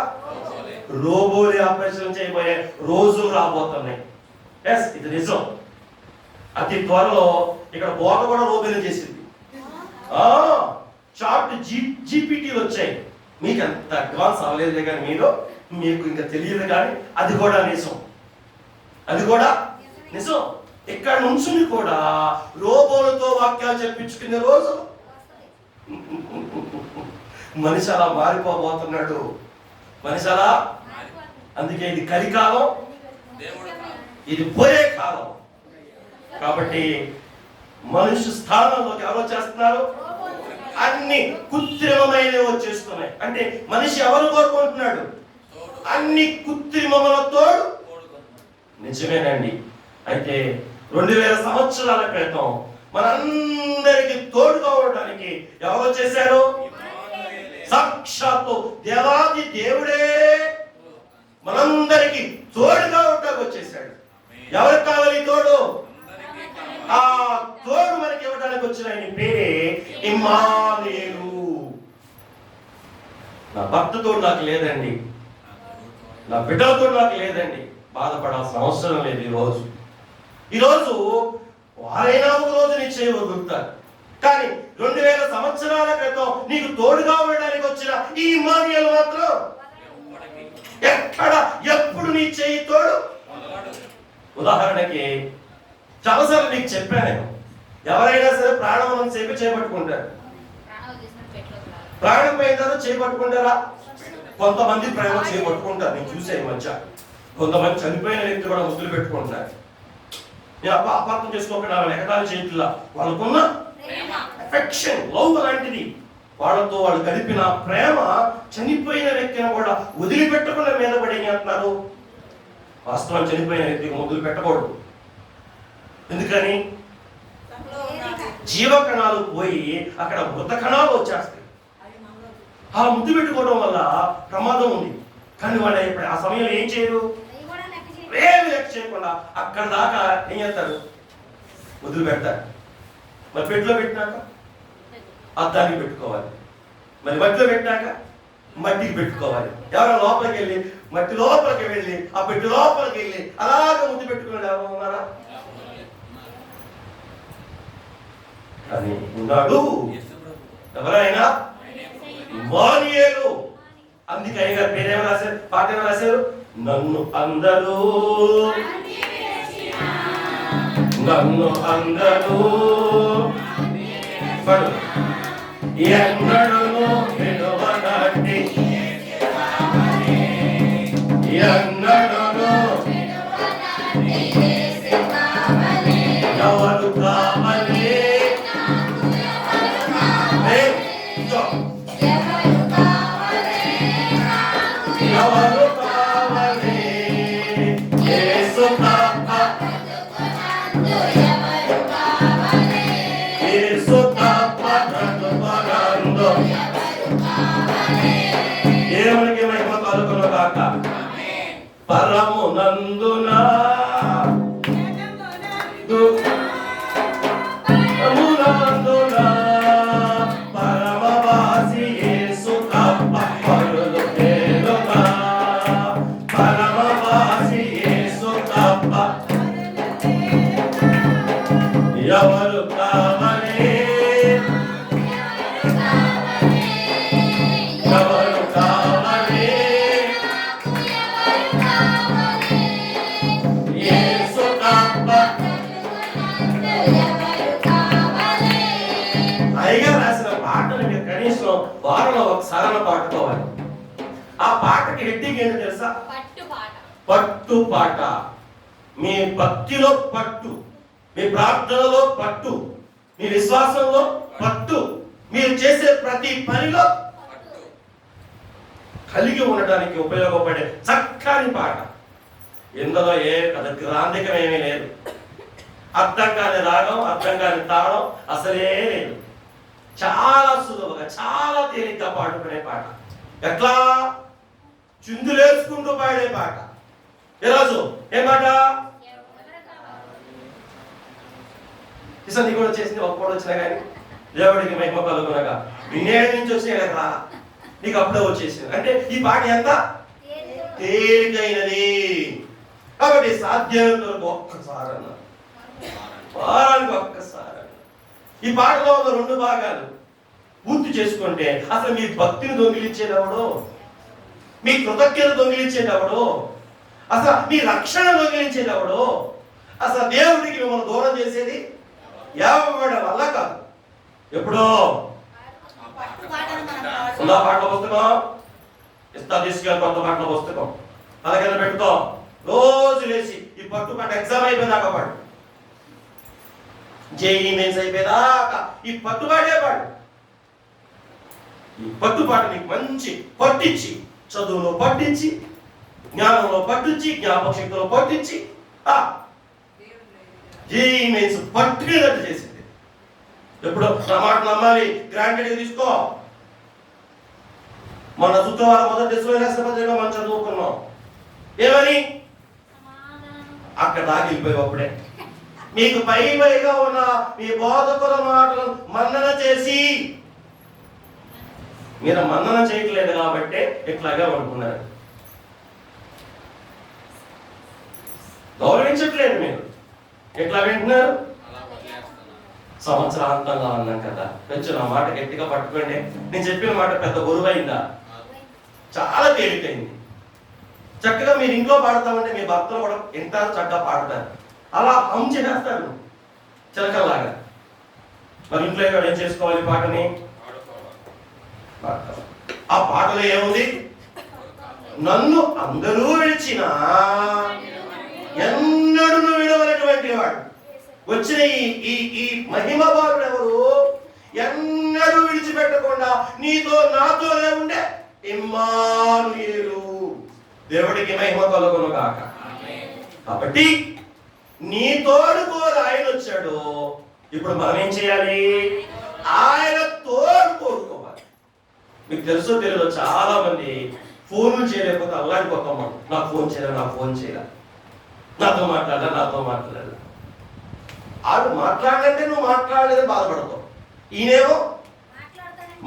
రోబోలే ఆపరేషన్ చేయబోయే రోజులు రాబోతున్నాయి. ఎస్, ఇది నిజం. అతి త్వరలో ఇక్కడ బోధ కూడా రోబోలే చేసింది. చాట్ జీపీటీలు వచ్చాయి. మీకు అంత అడ్వాన్స్ అవ్వలేదు కానీ మీకు ఇంకా తెలియదు కానీ అది కూడా నిజం. ఇక్కడ నుంచి కూడా రోబోలతో వాక్యాలు చెప్పించుకునే రోజు. మనిషి అలా మారిపోబోతున్నాడు. అందుకే ఇది కలికాలం, ఇది పోయే కాలం. కాబట్టి మనిషి స్థానంలోకి ఎవరు చేస్తున్నారు? అన్ని కృత్రిమమైనవి వచ్చేస్తున్నాయి. అంటే మనిషి ఎవరు కోరుకుంటున్నాడు? అన్ని కృత్రిమములతో. నిజమేనండి. అయితే 2000 సంవత్సరాల క్రితం మనందరికి తోడుగా ఉండడానికి ఎవరు వచ్చేసారు? సాక్షాత్తు దేవాది దేవుడే మనందరికి తోడుగా ఉండడానికి వచ్చేసాడు. ఎవరికి కావాలి తోడు? ఆ తోడు మనకి ఇవ్వడానికి వచ్చిన ఆయన పేరే ఇమ్మానుయేలు. నా భర్తతో నాకు లేదండి, నా బిడ్డలతో నాకు లేదండి, బాధపడాల్సిన అవసరం లేదు. ఈరోజు వారైనా ఒక రోజు నీ చేయి వదులుతారు. కానీ 2000 సంవత్సరాల క్రితం నీకు తోడుగా ఉండడానికి వచ్చిన ఈ ఇమ్మానుయేలు మాత్రం ఎక్కడ ఎప్పుడు నీ చేయి తోడు. ఉదాహరణకి చాలాసార్లు నీకు చెప్పాను నేను, ఎవరైనా సరే ప్రాణం సేపు చేపట్టుకుంటారు. ప్రాణం పోయిన తర్వాత చేపట్టుకుంటారా? కొంతమంది ప్రేమ చేపట్టుకుంటారు. నేను చూసే ఈ మధ్య కొంతమంది చనిపోయిన వ్యక్తి కూడా ముద్దులు పెట్టుకుంటున్నారు. నేను అపార్థం చేసుకోకుండా వాళ్ళ ఎగతాళి చేయట్లా. వాళ్ళకున్న ఎఫెక్షన్, లవ్ లాంటిది. వాళ్ళతో వాళ్ళు కలిపిన ప్రేమ చనిపోయిన వ్యక్తిని కూడా వదిలిపెట్టకుండా మీద పడి అంటున్నారు. వాస్తవం చనిపోయిన వ్యక్తికి ముద్దులు పెట్టకూడదు. ఎందుకని? జీవకణాలు పోయి అక్కడ మృత కణాలు వచ్చేస్తాయి. ఆ ముద్దు పెట్టుకోవడం వల్ల ప్రమాదం ఉంది. కానీ వాళ్ళు ఇప్పుడు ఆ సమయంలో ఏం చేయరు? ఏమి లెక్క చేయకుండా అక్కడ దాకా ఏం చేస్తారు? ముద్దులు పెడతారు. మరి పెట్టిలో పెట్టినాక అద్దానికి పెట్టుకోవాలి, మరి మట్టిలో పెట్టినాక మట్టికి పెట్టుకోవాలి. ఎవరైనా లోపలికి వెళ్ళి మట్టి లోపలికి వెళ్ళి ఆ పెట్టి లోపలికి వెళ్ళి అలాగే ముద్దు పెట్టుకున్నాడు ఎవరు ఉన్నారా? అని ఉన్నాడు ఎవరైనా ఇమ్మానుయేలు. అందుకే ఆయన పేరేమో రాశారు, పాట ఏమో రాశారు? నన్ను అందరూ ఎన్నడూ విడువనట్టి, ఎన్నడూ ఎవరు కావాలి? ఎవరు కావాలి? యేసు తప్ప, యేసు తప్ప బ్రతుకగలదు. దేవునికి మహిమ కలుగును గాక. పరమునందున పరమవాసి యేసు తప్ప పరులు లేరుగా. పరమవాసి యేసు తప్ప ఎవరు కావాలి? కనీసం వారంలో ఒకసారి పాడుకోవాలి. ఆ పాటకి హెడ్డింగ్ ఏంటో తెలుసా? పట్టు పాట. మీ భక్తిలో పట్టు, మీ ప్రార్థనలో పట్టు, మీ విశ్వాసంలో పట్టు, మీరు చేసే ప్రతి పనిలో కలిగి ఉండడానికి ఉపయోగపడే చక్కని పాట. ఇందులో ఏ గ్రాంధికం ఏమీ లేదు. అర్థం కాని రాగం, అర్థం కాని తాళం అసలే లేదు. చాలా సులువుగా, చాలా తేలిగ్గా పాడుకునే పాట. ఎట్లా? చిందులేసుకుంటూ పాడే పాట. ఈరోజు ఏ పాట? నీ కూడా చేసింది ఒక్కడు వచ్చినా కానీ దేవుడికి మహిమ కలుగునగా. ఇన్నేళ్ళ నుంచి వచ్చినా కదా నీకు అప్పుడే వచ్చేసింది అంటే ఈ పాట ఎంత తేలికైనది. కాబట్టి సాధ్యమైనంత వరకు ఒక్కసారి అన్న, వారానికి ఒక్కసారి అన్న ఈ పాటలో ఉన్న 2 భాగాలు పూర్తి చేసుకుంటే అసలు మీ భక్తిని దొంగిలించేటప్పుడు, మీ కృతజ్ఞత దొంగిలించేటప్పుడు, అసలు మీ రక్షణ దొంగిలించేటప్పుడు, అసలు దేవుడికి మిమ్మల్ని దూరం చేసేది ఎవరి వల్ల కాదు. ఎప్పుడో ఉందా పాటల పుస్తకం? ఇస్తా తీసుకెళ్ళి కొత్త పాటల పుస్తకం అలాగే పెట్టుకో. రోజు లేచి ఈ పట్టు పాట ఎగ్జామ్ అయిపోయినాక పాడు, జేఈ మెయిన్స్ అయిపోయేదాకా ఈ పట్టుపాటే పాడు. ఈ పట్టుపాట నీకు మంచి పట్టించి, చదువులో పట్టించి, జ్ఞానంలో పట్టించి, జ్ఞాపక శక్తిలో పట్టించి జేఈ మెయిన్స్ పట్టుకునేటట్టు చేసింది. ఎప్పుడు నా మాట నమ్మాలి, గ్రాంటెడ్ తీసుకో. మన శుక్రవారం మొదటి పత్రిక మనం చదువుకున్నాం. ఏమని? అక్కడ దాగిలిపోయి అప్పుడే మీకు పైగా ఉన్న మీ బోధకుల మాటలు మన్నన చేసి, మీరు మన్నన చేయట్లేదు కాబట్టి ఇట్లాగే అనుకున్నారు. గౌరవించట్లేదు, మీరు ఎట్లా వింటున్నారు? సంవత్సరాంతంగా ఉన్నాం కదా, కొంచెం నా మాట గట్టిగా పట్టుకోండి. నేను చెప్పిన మాట పెద్ద బరువైందా? చాలా తేలికైంది. చక్కగా మీరు ఇంట్లో పాడతామంటే మీ భక్తులు కూడా వింటారు, చక్కగా పాడతారు. అలా హమ్ చేస్తారు చిలకల్లాగా. మరి ఇంట్లో ఇక్కడ ఏం చేసుకోవాలి? పాటని ఆ పాటలో ఏముంది? నన్ను అందరూ విడిచిన ఎన్నడూ విడవనటువంటి వాడు. వచ్చిన ఈ మహిమ బాలుడు ఎవరు? ఎన్నడూ విడిచిపెట్టకుండా నీతో నాతోనే ఉండే ఇమ్మానుయేలు. దేవుడికి మహిమ కలుగును గాక. కాబట్టి నీ తోడు కోరు ఆయన వచ్చాడు. ఇప్పుడు మనం ఏం చేయాలి? ఆయన తోడు కోరుకోవాలి. మీకు తెలుసో తెలియదు, చాలా మంది ఫోన్లు చేయలేకపోతే అల్లాడిపోతాం. నాకు ఫోన్ చేయలే, నాకు ఫోన్ చేయలే, నాతో మాట్లాడాలి, నాతో మాట్లాడాలి. ఆడు మాట్లాడాలంటే నువ్వు మాట్లాడలేదని బాధపడతావు. ఈయనేమో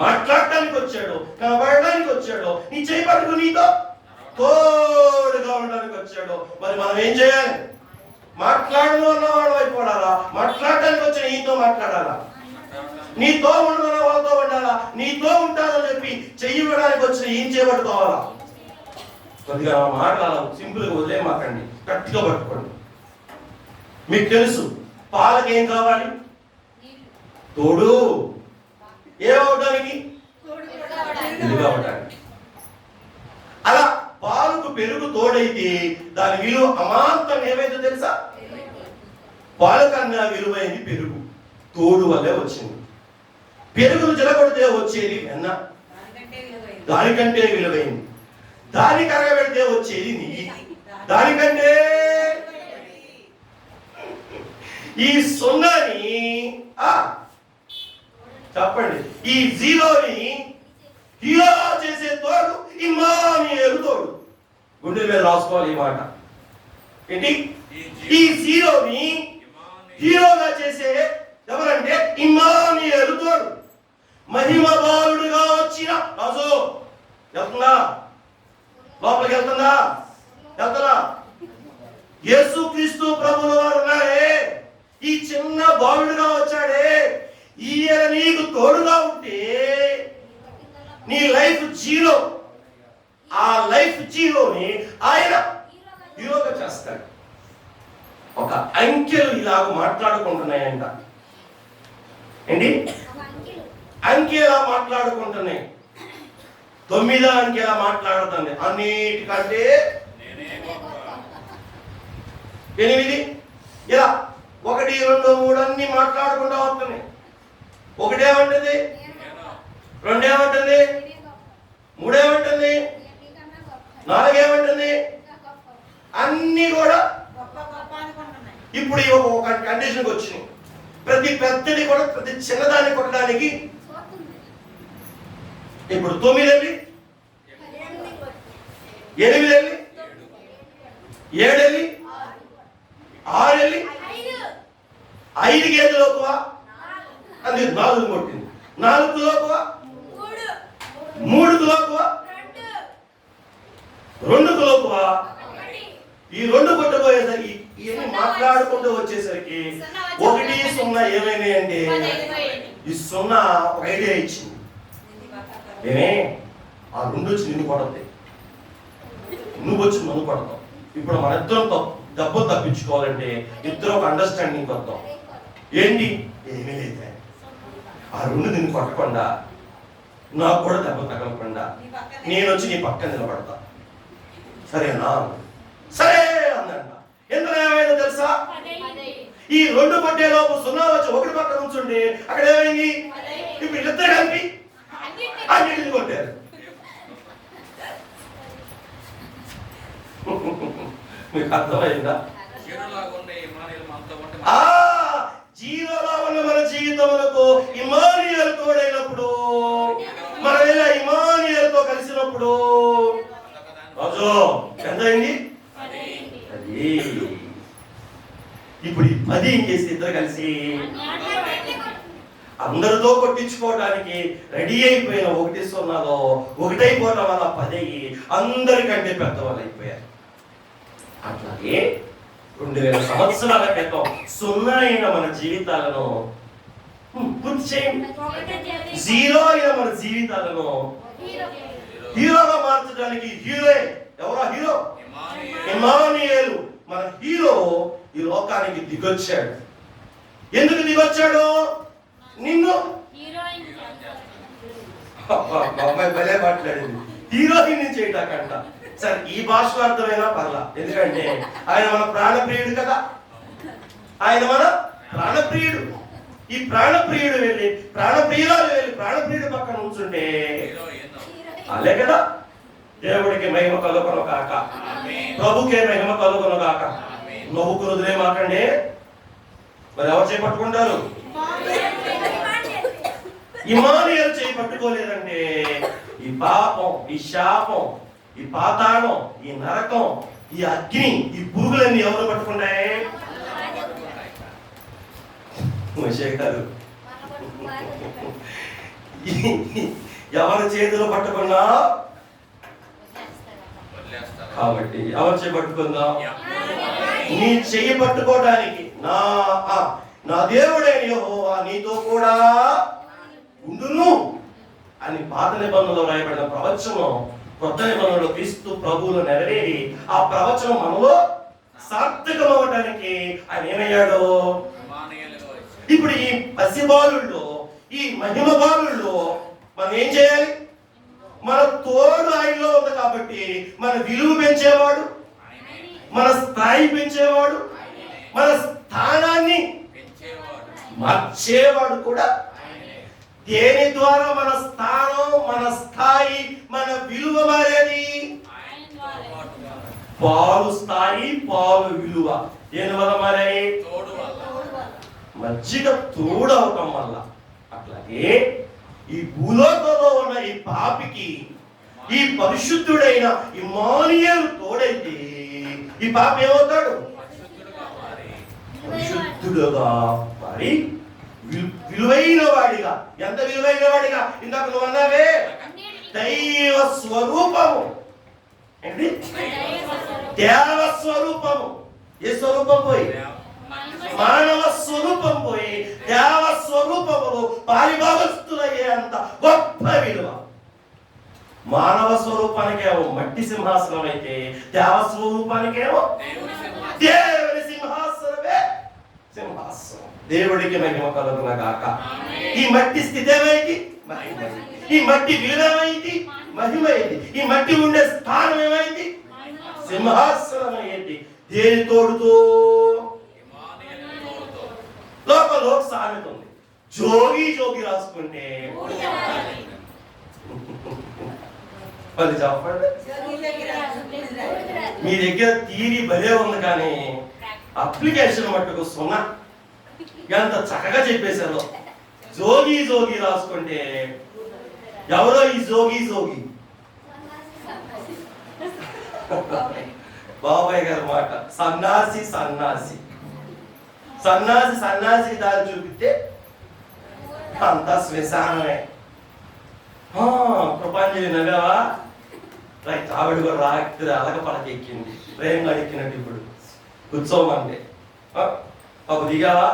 మాట్లాడటానికి వచ్చాడు, కనబడడానికి వచ్చాడు, నీ చేయి పట్టుకు నీతో తోడుగా ఉండడానికి వచ్చాడు. మరి మనం ఏం చేయాలి? మాట్లాడను అన్నవాడు అయిపోవాలా? మాట్లాడడానికి వచ్చిన నీతో మాట్లాడాలా? నీతో ఉండడం వాళ్ళతో ఉండాలా? నీతో ఉంటానని చెప్పి చెయ్యడానికి వచ్చిన ఏం చేయబట్టుకోవాలా? కొద్దిగా మాట్లాడాలి. సింపుల్ గా వదిలేమాకండి, గట్టిగా పట్టుకోండి. మీకు తెలుసు పాలకి ఏం కావాలి? తోడు. ఏమవడానికి? పెరుగు అవడానికి. అలా పాలకు పెరుగు తోడైతే దాని విలువ అమాంతం ఏమైతే తెలుసా? పాలు కన్నా విలువైంది పెరుగు. తోడు వల్లే వచ్చింది. పెరుగును జలగొడితే వచ్చేది వెన్న, దానికంటే విలువైంది. దాని కరగబెడితే వచ్చేది నెయ్యి, దానికంటే. ఈ సున్నాని చెప్పండి, ఈ జీరోని హీరో చేసే తోడు ఇమ్మానుయేలు తోడు. గుండె మీద రాసుకోవాలి ఈ మాట. ఏంటి? ఈ జీరోని హీరోగా చేసే ఎవరంటే ఇమ్మానుయేలు తోడు. మహిమ బాలుడుగా వచ్చిన రాజు. వెళ్తుందా? లోపలికి వెళ్తుందా? వెళ్తుందా? యేసుక్రీస్తు ప్రభువుల వారు ఉన్నారే, ఈ చిన్న బాలుడుగా వచ్చాడే, ఈయన నీకు తోడుగా ఉంటే నీ లైఫ్ జీరో. ఆ లైఫ్ జీరోని ఆయన హీరోగా చేస్తాడు. ఒక అంకెలు ఇలాగ మాట్లాడుకుంటున్నాయంట. ఏంటి? అంకెలు అంకెలా మాట్లాడుకుంటున్నాయి, 9వ అంకెలా మాట్లాడుతుంది. అన్నిటికంటే 8 ఇలా 1, 2, 3 అన్ని మాట్లాడుకుంటూ వస్తున్నాయి. 1 ఏమంటుంది, 2 ఏమంటుంది, 3 ఏమంటుంది, 4 ఏమంటుంది, అన్ని కూడా ఇప్పుడు ఒక కండిషన్కి వచ్చినాయి. ప్రతి పెద్దది కూడా ప్రతి చిన్నదాన్ని కొట్టడానికి ఇప్పుడు 9 వెళ్ళి 8 వెళ్ళి 7 వెళ్ళి 6 వెళ్ళి 5కి ఏది లోకువ అది 4 కొట్టింది, 4కు లోకువ 3కు లోకువ 2కు లోకువ. ఈ 2 కొట్టబోయేసరికి ఇవన్నీ మాట్లాడుకుంటూ వచ్చేసరికి 1, 0 ఏమైనాయి అంటే ఈ 0 ఒక ఐడియా ఇచ్చింది. ఏమే ఆ 2 వచ్చి నిన్ను కొడతాయి, నువ్వు వచ్చి నన్ను కొడతావు. ఇప్పుడు మన ఇద్దరం దెబ్బలు తప్పించుకోవాలంటే ఇద్దరు ఒక అండర్స్టాండింగ్ వద్దాం. ఏంటి, ఏమీ లేదు, ఆ 2 నిన్ను కొట్టకుండా నాకు కూడా దెబ్బ తగలకుండా నేను వచ్చి నీ పక్కన నిలబడతా, సరేనా? సరే అందంట. ఎంత ఏమైనా తెలుసా, ఈ 2 కొట్టేలోపు 0 వచ్చి 1 పక్కన ఉంచుండి అక్కడ ఏమైంది, ఇప్పుడు ఇద్దరు కలిపి అన్నిటిని కొట్టారు. మీకు అర్థమైందా? జీరోలో ఉన్న మన జీవితములకు ఇమానుయేలు తోడైనప్పుడు, మనం ఇలా ఇమానుయేలుతో కలిసినప్పుడు రాజు ఎంతైంది, 10. ఇప్పుడు ఈ 10 ఇంకేసి ఇద్దరు కలిసి అందరితో కొట్టించుకోవడానికి రెడీ అయిపోయిన 1, 0లో 1 అయిపోవడం వల్ల 10 అయ్యి అందరికంటే పెద్దవాళ్ళు అయిపోయారు. అట్లాగే 2000 సంవత్సరాల క్రితం 0 అయిన మన జీవితాలను గుర్తు చేయండి. 0 అయిన మన జీవితాలను హీరోగా మార్చడానికి హీరోయే. ఎవరా హీరో? ఇమానుయేలు. మన హీరో ఈ లోకానికి దిగొచ్చాడు. ఎందుకు దిగొచ్చాడు? నిన్ను అమ్మాయి భలే మాట్లాడింది, హీరోయిన్ చేయటాకంట. సరే ఈ భాషలో అర్థమైనా పర్లా, ఎందుకంటే ఆయన మన ప్రాణప్రియుడు కదా, ఆయన మన ప్రాణప్రియుడు. ఈ ప్రాణప్రియుడు వెళ్ళి ప్రాణప్రియురాలు వెళ్ళి ప్రాణప్రియుడు పక్కన ఉంచుంటే అలే కదా. దేవుడికి మహిమ కలుగును కాక, ప్రభుకే మహిమ కలుగును కాక. నవ్వుకు వదిలే మాకండి. మరి ఎవరు చేపట్టుకుంటారు? ఇమానుయేలు చేయి పట్టుకోలేదంటే ఈ పాపం, ఈ శాపం, ఈ పాతాళం, ఈ నరకం, ఈ అగ్ని, ఈ పురుగులన్నీ ఎవరు పట్టుకున్నాయి? మోషే గారు ఎవరి చేతిలో పట్టుకున్నా కాబట్టి ఎవరు చేయి పట్టుకుందాం? నీ చెయ్యి పట్టుకోవడానికి నా దేవుడైన యెహోవా నీతో కూడా ఉండును అని పాత నిబంధనలో రాయబడిన ప్రవచనం కొత్త నిబంధనలో క్రీస్తు ప్రభువులో నెరవేరి ఆ ప్రవచనం మనలో సార్థకం అవ్వడానికి ఆయన ఏమయ్యాడు? ఇప్పుడు ఈ పసిబాలుల్లో, ఈ మహిమ బాలుల్లో మనం ఏం చేయాలి? మన తోడు ఆయనలో ఉంది కాబట్టి మన విలువ పెంచేవాడు, మన స్థాయి పెంచేవాడు, మన స్థానాన్ని మార్చేవాడు కూడా. దేని ద్వారా మన స్థానం, మన స్థాయి, మన విలువ మారేది? పాలు స్థాయి, పాలు విలువ దేని వల్ల మారాయి? మజ్జిగ తోడవటం వల్ల. అట్లాగే ఈ భూలోకంలో ఉన్న ఈ పాపికి ఈ పరిశుద్ధుడైన ఇమ్మానుయేలు తోడైతే ఈ పాప ఏమవుతాడు? పరిశుద్ధుడుగా మరి విలువైన వాడిగా. ఎంత విలువైన వాడిగా? ఇందాక నువ్వు అన్నావే దైవ స్వరూపము. ఏంటి? దేవ స్వరూపము. ఏ స్వరూపం పోయి? మానవ స్వరూపం పోయి దేవ స్వరూపములు పారిభాగస్తులయ్యే అంత గొప్ప విలువ. మానవ స్వరూపానికేమో మట్టి సింహాసనం అయితే దేవ స్వరూపానికేమో దేవుని సింహాసనమే సింహాసనం. దేవుడికి మహిమ కలుగును గాక. ఈ మట్టి స్థితి ఏమైంది? మహిమ అయింది. ఈ మట్టి విలువ ఏమైంది? మహిమ అయింది. ఈ మట్టి ఉండే స్థానం ఏమైంది? సింహాసనం అయింది. దేని తోడుతో? లోకంలో ఒక సామెత ఉంది, జోగి జోగి రాసుకుంటే మరి చెప్పండి. మీ దగ్గర థియరీ భలే ఉంది కానీ అప్లికేషన్ మట్టుకు సున్నా. ఎంత చక్కగా చెప్పేశారు. జోగి జోగి రాసుకుంటే ఎవరో ఈ జోగి జోగి బాబాయ్ గారి మాట. సన్నాసి సన్నాసి సన్నాసి సన్నాసి దారి చూపితే అంతా శ్మశానమే. కృపాంజలి నవ్వావా? రైట్, ఆవిడ కూడా రాత్రి అలగ పడకెక్కింది, ప్రేమ అడిగినట్టు. ఇప్పుడు ఉత్సవం అంటే పాప దిగావా?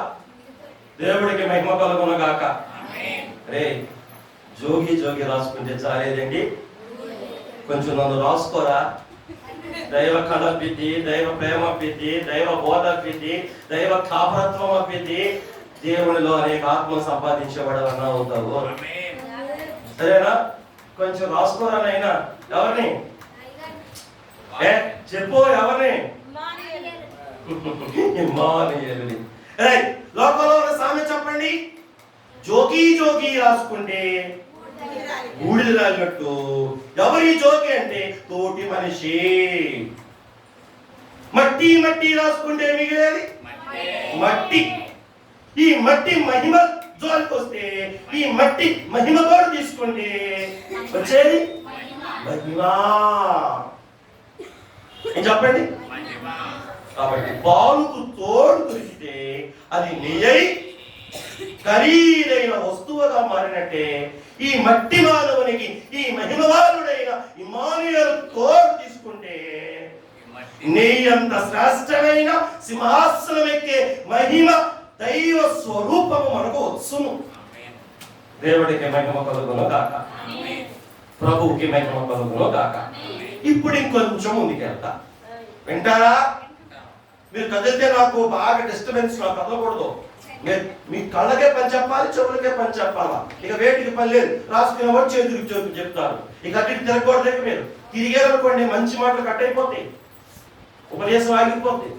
దేవుడికి మహిమ కలుగును గాక. రే జోగి జోగి రాసుకుంటే చాలేదండి, కొంచెం నన్ను రాసుకోరా. దైవ కళ అప్పిద్ది, దైవ ప్రేమ అప్పిద్ది, దైవ బోధ అప్పిద్ది, దైవ కాపరత్వం అప్పిద్ది. దేవునిలో అనేక ఆత్మ సంపాదించేవాడవన్నా అవుతావు. సరేనా? కొంచెం రాసుకోరా నైనా. ఎవరిని చెప్పు, ఎవరిని? లోకంలో ఉన్న సామెత చెప్పండి. జోగి జోగి రాసుకుంటే బూడిద రాలినట్టు. ఎవరి జోగి అంటే తోటి మనిషి. మట్టి మట్టి రాసుకుంటే మిగిలేది మట్టి. ఈ మట్టి మహిమ జోలికి వస్తే, ఈ మట్టి మహిమ కూడా తీసుకుంటే వచ్చేది మహిమ. ఏం చెప్పండి? కాబట్టి పాలుకు తోడు దొరికితే అది నెయ్యి ఖరీదైన వస్తువుగా మారినట్టే ఈ మట్టి మానవునికి ఈ మహిమవానుడైన ఇమ్మానుయేలు తోడు తీసుకుంటే నెయ్యి అంత శ్రేష్టమైన సింహాసనం ఎక్కే మహిమ దైవ స్వరూపము మనకు వచ్చును. దేవుడికి మహిమ కలుగును గాక. ప్రభువుకి మహిమ కలుగును గాక. ఇప్పుడు ఇంకొంచెం ముందుకెళ్తా, వింటారా? మీరు కదిలితే నాకు బాగా డిస్టర్బెన్స్, నాకు కదలకూడదు. మీ కళ్ళకే పని చెప్పాలి, చెవులకే పని చెప్పాలా. ఇక వేటికి పని లేదు. రాసుకునే వాడు చేతులకు చెప్తారు. ఇక అటు తిరగకూడదు. మీరు తిరిగారనుకోండి మంచి మాటలు కట్ అయిపోతాయి, ఉపదేశం ఆగిపోతాయి,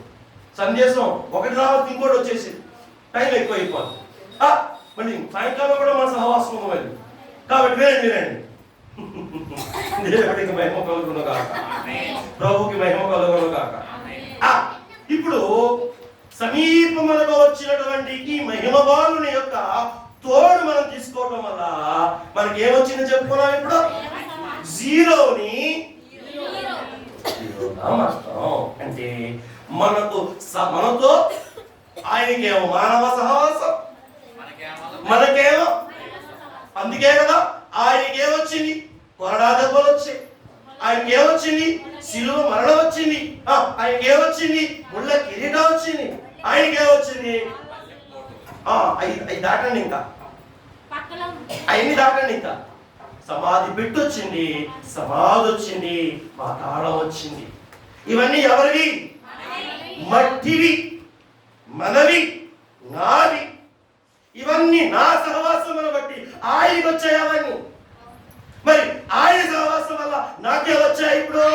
సందేశం ఒకటి రావచ్చు ఇంకోటి వచ్చేసి టైం ఎక్కువ అయిపోతుంది. మళ్ళీ సాయంకాలం కూడా మన సహవాసం ఉంది. కాబట్టి వినండి. దేవుడికి మహిమ కలుగును గాక. ప్రభువుకి మహిమ కలుగును గాక. ఇప్పుడు సమీపములకు వచ్చినటువంటి ఈ మహిమవానుని యొక్క తోడు మనం తీసుకోవడం వల్ల మనకి ఏమొచ్చింది చెప్పుకున్నాం. ఇప్పుడు జీరోని అంటే మనతో ఆయనకేమో మానవ సహవాసం, మనకేమో. అందుకే కదా ఆయనకేమొచ్చింది? కొరడా దెబ్బలు వచ్చాయి. ఆయనకేమొచ్చింది? శిలువ మరణం వచ్చింది. ఆయనకేమొచ్చింది? ముళ్ళ కిరీటం వచ్చింది. ఆయనకేమొచ్చింది? అవి దాటండి, ఇంకా అవన్నీ దాటండి. ఇంకా సమాధి పెట్టొచ్చింది, సమాధి వచ్చింది, పాతాళం వచ్చింది. ఇవన్నీ ఎవరివి? మట్టివి, మనవి, నావి. ఇవన్నీ నా సహవాసమును బట్టి ఆయనకి వచ్చాయి అవన్నీ. మరి ఆయన సహవాసం వల్ల నాకే వచ్చాయి. ఇప్పుడు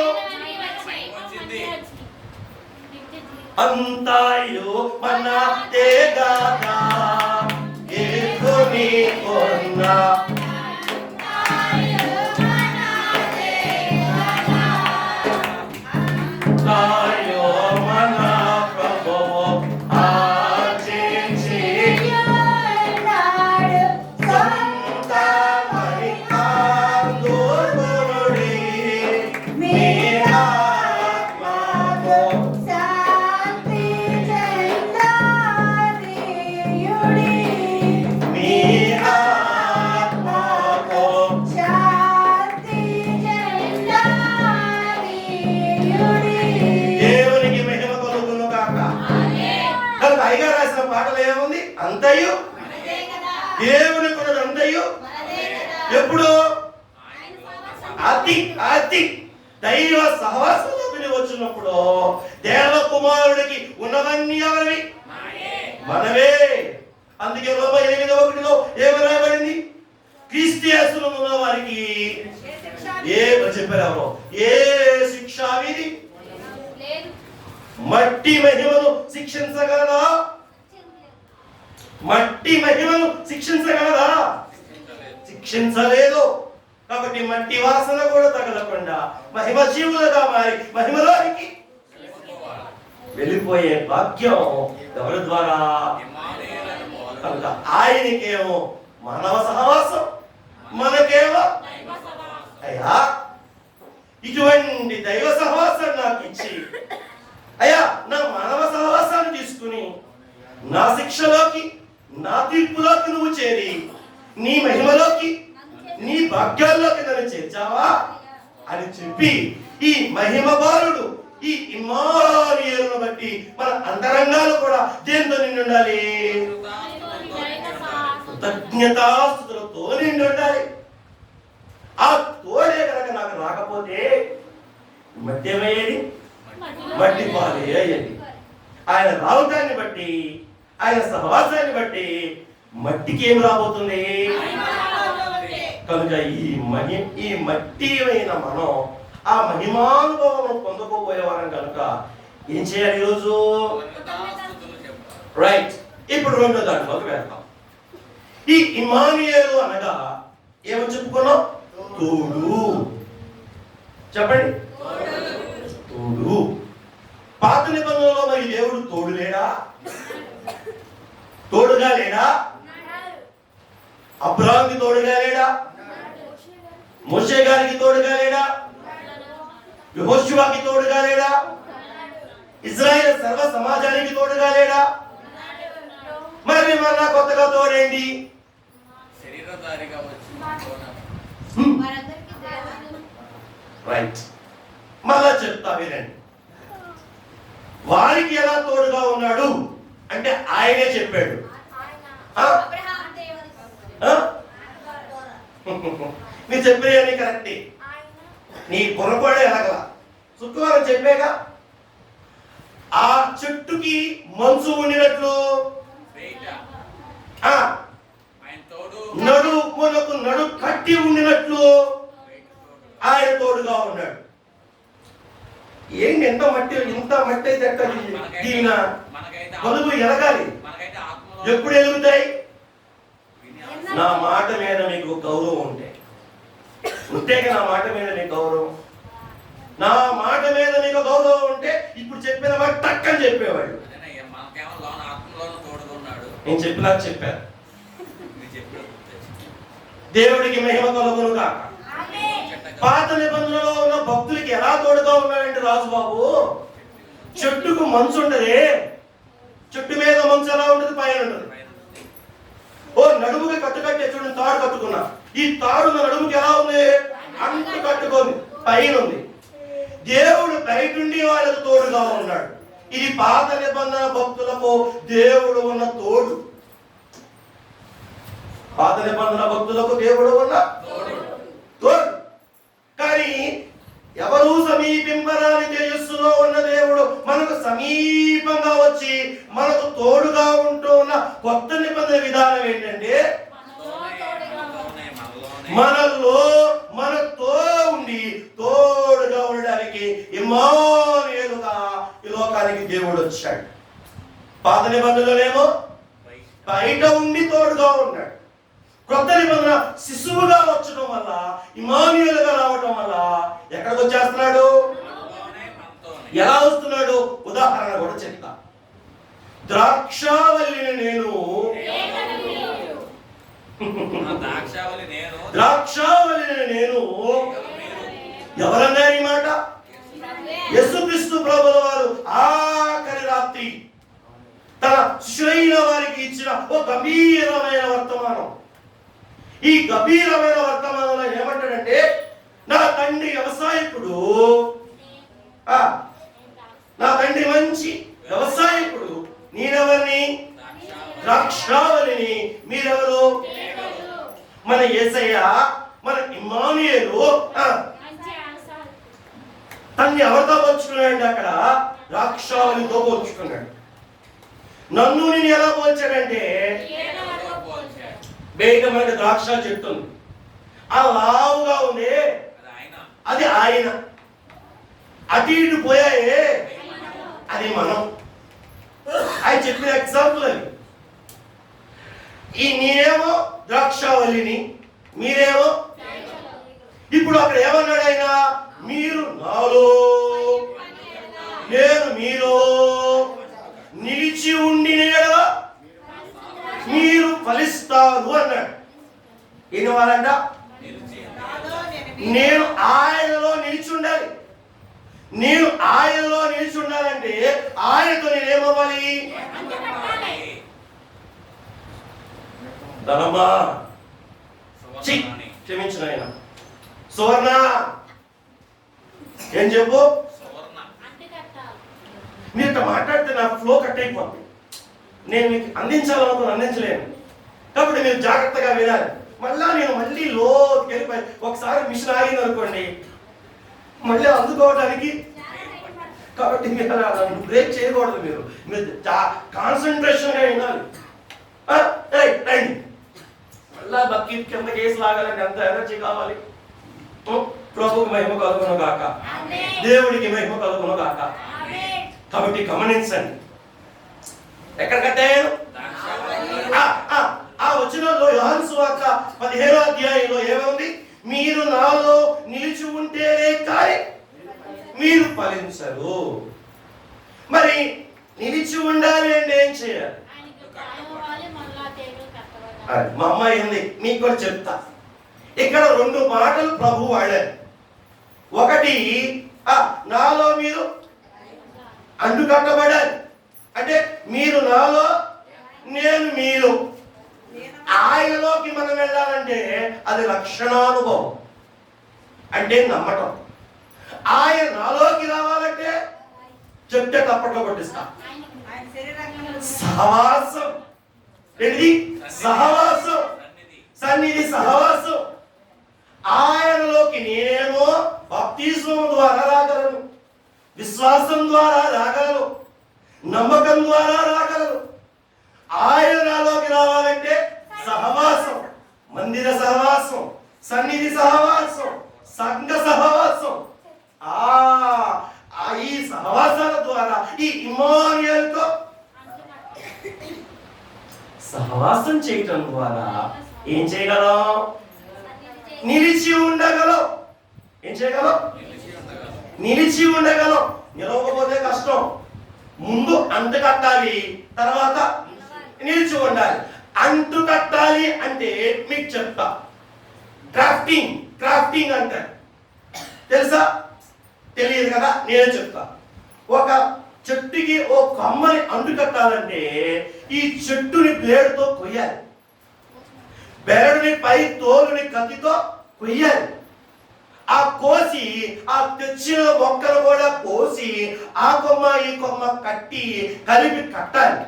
అంతాయు మన తేగాగా ఏకుని కొన్నా తాయో మన ప్రభువు ఆచించి సంతమని ఆందోళనుడి మీ ఆత్మకు శాంతి చెందానియుడి. మీ ఆత్మకు శాంతి చెందానియుడి. దేవునికి మహిమ కలుగును గాక. కనుక అయ్యగా రాసిన పాటలు ఏముంది? అంతయు దేవునికి ఉన్నది అంతయు ఎప్పుడు అతి దైవ సహవాసంలోకి వచ్చినప్పుడు దేవకుమారుడికి ఉన్నవన్నీ ఎవరివి? మనవే. అందుకే రోమ 8:1 ఏమి రాయబడింది? క్రీస్తు క్రీస్తు యేసులో ఉన్న వారికి ఏ చెప్పారు ఎవరో ఏ శిక్ష విధి లేదు. మట్టి మహిమను శిక్షించగలదా? మట్టి మహిమను శిక్షించగలదా? శిక్షించలేదు. కాబట్టి మట్టి వాసన కూడా తగలకుండా మహిమ జీవులుగా మారి మహిమలోనికి వెళ్ళిపోయే భాగ్యం ఎవరి ద్వారా? కనుక ఆయనకేమో మానవ సహవాసం, మనకేమో అయ్యా ఇటువంటి దైవ సహవాసాన్ని నాకు ఇచ్చి అయ్యా నా మానవ సహవాసాన్ని తీసుకుని నా శిక్షలోకి నా తీర్పులోకి నువ్వు చేరి నీ మహిమలోకి నీ భాగ్యాల్లోకి నన్ను చేర్చావా అని చెప్పి ఈ మహిమ బాలుడు ఈ ఇమ్మానుయేలును బట్టి మన అంతరంగాలు కూడా దేంతో నిండి ఉండాలి? కృతజ్ఞతాస్తుతులతో నిండి ఉండాలి. ఆ తోడే కనుక నాకు రాకపోతే మట్టి ఏమయ్యేది? మట్టి పాలే అయ్యేది. ఆయన రావటాన్ని బట్టి ఆయన సహవాసాన్ని బట్టి మట్టికి ఏం రాబోతుంది? కనుక ఈ మట్టి అయిన మనం ఆ మహిమానుభవం పొందుకోబోయేవారం కనుక ఏం చేయాలి ఈరోజు? రైట్. ఇప్పుడు రెండో దాంట్లోకి వెళ్తాం. ఈ ఇమ్మానుయేలు అనగా ఏమని చెప్పుకున్నాం? తోడు. చెప్పండి, తోడు. పాత నిబంధనలో మరి దేవుడు తోడు లేడా? తోడుగా లేడా? అబ్రాహాంకి తోడుగా లేడా? మోషే గారికి తోడుగా లేడా? యెహోషువకి తోడుగా లేడా? ఇజ్రాయెల్ సర్వ సమాజానికి తోడుగా లేడా? మరి మళ్ళా కొత్తగా తోడేంటి? రైట్. మళ్ళా చెప్తా వినండి. వారికి ఎలా తోడుగా ఉన్నాడు అంటే ఆయనే చెప్పాడు. నీ చెప్పేయని కరెక్టే. నీ పొరపాడే ఎలాగలా శుక్రవారం చెప్పాగా ఆ చెట్టుకి మంచు ఉండినట్లు నడు కట్టి ఉండినట్లు ఆయన తోడుగా ఉన్నాడు. ఏంటి ఇంత మట్టి అయితే ఎక్కడ దీన బలుగు ఎలగాలి. ఎప్పుడు ఎలుగుతాయి? నా మాట మీద మీకు గౌరవం ఉంటేగా నా మాట మీద మీకు గౌరవం. నా మాట మీద మీకు గౌరవం ఉంటే ఇప్పుడు చెప్పిన మాట టక్కని చెప్పేవాడు. నేను చెప్పినాక చెప్పాను. దేవుడికి మహిమ కలుగును కాక. పాత నిబంధనలో ఉన్న భక్తులకి ఎలా తోడుగా ఉన్నాడంటే రాజుబాబు, చెట్టుకు మంచు ఉండదే. చెట్టు మీద మంచు ఎలా ఉంటుంది? పైన ఉంటుంది. ఓ నడుముకి కట్టే చూడండి, తాడు కట్టుకున్నా. ఈ తాడు నా నడుముకి ఎలా ఉంది? అంటు కట్టుకుంది, పైన ఉంది. దేవుడు బయటుండి వాళ్ళకు తోడుగా ఉన్నాడు. ఇది పాత నిబంధన భక్తులకు దేవుడు ఉన్న తోడు. పాత నిబంధన భక్తులకు దేవుడు ఉన్న తోడు. కానీ ఎవరు సమీపింపరాని తేజస్సులో ఉన్న దేవుడు మనకు సమీపంగా వచ్చి మనకు తోడుగా ఉంటూ ఉన్న కొత్త నిబంధన విధానం ఏంటంటే మనతో ఉండి తోడుగా ఉండడానికి ఇమ్మానుయేలుగా ఈ లోకానికి దేవుడు వచ్చాడు. పాత నిబంధనలేమో బయట ఉండి తోడుగా ఉన్నాడు. కొత్త నిబంధన శిశువుగా వచ్చడం వల్ల, ఇమ్మానుయేలుగా రావడం వల్ల ఎక్కడికి వచ్చేస్తున్నాడు? ఎలా వస్తున్నాడు? ఉదాహరణ కూడా చెప్తా. ద్రాక్షావల్లిని నేను ఎవరన్నారు ఈ మాట? యేసుక్రీస్తు ప్రభువుల వారు ఆఖరి రాత్రి తన శిష్యులైన వారికి ఇచ్చిన ఓ గంభీరమైన వర్తమానం. ఈ గంభీరమైన వర్తమానంలో ఏమంటాడంటే, నా తండ్రి వ్యవసాయకుడు, నా తండ్రి మంచి వ్యవసాయకుడు, నేనెవరిని? ద్రాక్షావళిని. మీరెవరు? మన యేసయ్య, మన ఇమ్మానుయేలు. తన్ని ఎవరితో పోల్చుకున్నాడు? అక్కడ ద్రాక్షావళితో పోల్చుకున్నాడు. నన్ను నేను ఎలా పోల్చాడంటే, బయట మనకి ద్రాక్ష చెట్టు ఉంది, ఆ లావుగా ఉంది అది ఆయన, అటు ఇటు పోయాయే అది మనం. ఆయన చెప్పిన ఎగ్జాంపుల్ అది. నేనేమో ద్రాక్షావల్లిని, మీరేమో. ఇప్పుడు అక్కడ ఏమన్నాడు ఆయన? మీరు నాలో నేను మీలో నిలిచి ఉండిన యెడల మీరు ఫలిస్తారు అన్నాడు. ఏం వాళ్ళంట? నేను ఆయనలో నిలిచి ఉండాలి. నేను ఆయనలో నిలిచి ఉండాలంటే ఆయనతో నేనేమవ్వాలి? ధనమా క్షమించిన ఆయన సువర్ణ ఏం చెప్పు. మీరు ఇట్లా మాట్లాడితే నా ఫ్లో కట్ అయిపోతుంది. నేను మీకు అందించాలనుకుని అందించలేను. కాబట్టి మీరు జాగ్రత్తగా వినాలి. మళ్ళీ లోతుకి వెళ్ళిపోయి ఒకసారి మిషన్ ఆగింది అనుకోండి, మళ్ళీ అందుకోవడానికి. కాబట్టి మీరు బ్రేక్ చేయకూడదు. మీరు కాన్సన్ట్రేషన్గా వినాలి. రండి, మళ్ళా బకెట్ కింద కేసు లాగాలంటే ఎంత ఎనర్జీ కావాలి. ప్రభువుకి మహిమ కలుగును గాక, దేవుడికి మహిమ కలుగును గాక. కాబట్టి గమనించండి, ఎక్కడ కట్టాను? ఆ వచనంలో యోహాను సువార్త 15వ అధ్యాయంలో ఏముంది? మీరు నాలో నిలిచి ఉంటేనే కానీ మీరు ఫలించరు. మరి నిలిచి ఉండాలి అంటే ఏం చేయాలి? మా అమ్మాయి ఉంది, మీకు కూడా చెప్తా. ఇక్కడ 2 మాటలు ప్రభు వాడారు. ఒకటి, నాలో మీరు అంటుకట్టబడాలి. అంటే మీరు నాలో నేను మీలో. ఆయనలోకి మనం వెళ్ళాలంటే అది రక్షణానుభవం, అంటే నమ్మటం. ఆయన నాలోకి రావాలంటే చెప్తే తప్పట్లో కొట్టిస్తా. సహవాసం. ఏంటి? సహవాసం, సన్నిధి, సహవాసం. ఆయనలోకి నేనేమో బాప్తిస్మం ద్వారా రాగలను, విశ్వాసం ద్వారా రాగలను, నమ్మకం ద్వారా రాగలను. ఆయన నాలోకి రావాలంటే సహవాసం, మందిర సహవాసం, సన్నిధి సహవాసం, సంఘ సహవాసం. ఈ సహవాసాల ద్వారా ఈ ఇమ్మానుయేలుతో సహవాసం చేయటం ద్వారా ఏం చేయగలం? నిలిచి ఉండగలం. ఏం చేయగలం? నిలిచి ఉండగలం. నిలవకపోతే కష్టం. ముందు అంటు కట్టాలి, తర్వాత నిలిచి ఉండాలి. అంటు కట్టాలి అంటే మీకు చెప్తా. క్రాఫ్టింగ్ అంటారు, తెలుసా? తెలియదు కదా, నేనే చెప్తా. ఒక చెట్టుకి ఓ కొమ్మని అంటు కట్టాలంటే ఈ చెట్టుని బ్లేడ్తో కొయ్యాలి, బెరడుని పై తోలుని కత్తితో కొయ్యాలి. ఆ కోసి ఆ తెచ్చిన మొక్కలు కూడా కోసి ఆ కొమ్మ ఈ కొమ్మ కట్టి కలిపి కట్టాలి.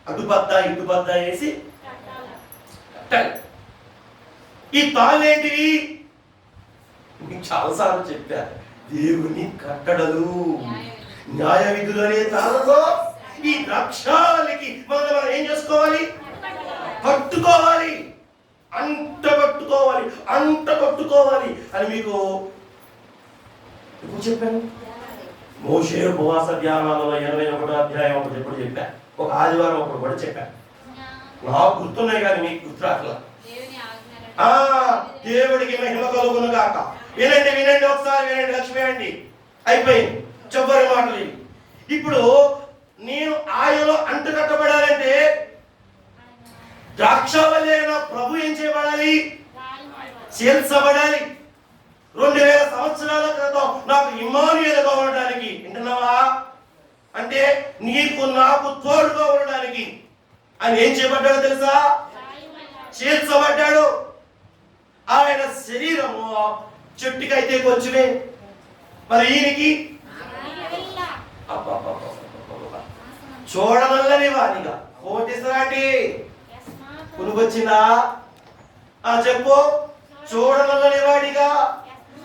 అటుబద్ద ఇటుబద్ద వేసి కట్టాలి. ఈ తాళ్ళేంటివి? మీకు చాలాసార్లు చెప్పా, దేవుని కట్టడలు, న్యాయ విధులు అనే తాళ్ళతో ఈ ద్రాక్షాలకి మనం ఏం చేసుకోవాలి? కట్టుకోవాలి, అంట కట్టుకోవాలి అని మీకు ఎప్పుడు చెప్పాను? మోషే ఉపవాస ధ్యానాలలో 21వ అధ్యాయం ఒకటి ఎప్పుడు చెప్పా, ఒక ఆదివారం ఒకటి కూడా చెప్పాను. నాకు గుర్తున్నాయి కానీ మీకు గుర్తురాట్లా. దేవుడికి మహిమ కలుగును గాక. వినండి ఒకసారి వినండి, లక్ష్మి అండి. అయిపోయింది చివరి మాటలు. ఇప్పుడు నేను ఆయనలో అంటు కట్టబడాలంటే ద్రాక్షావల్లి అయిన ప్రభు ఏం చేయబడాలి? చేల్చబడాలి. 2000 సంవత్సరాల క్రితం నాకు ఇమ్మానుయేలుగా ఉండడానికి, వింటున్నావా? అంటే నీకు నాకు తోడుగా ఉండడానికి ఆయన ఏం చేయబడ్డాడో తెలుసా? చేర్చబడ్డాడు. ఆయన శరీరము చెట్టుకైతే కొంచెమే, మరి ఈయనకి చూడవల్లని వాడిగా కోటిసరాటి కొనుకొచ్చిందా? చెప్పు. చూడవల్లని వాడిగా,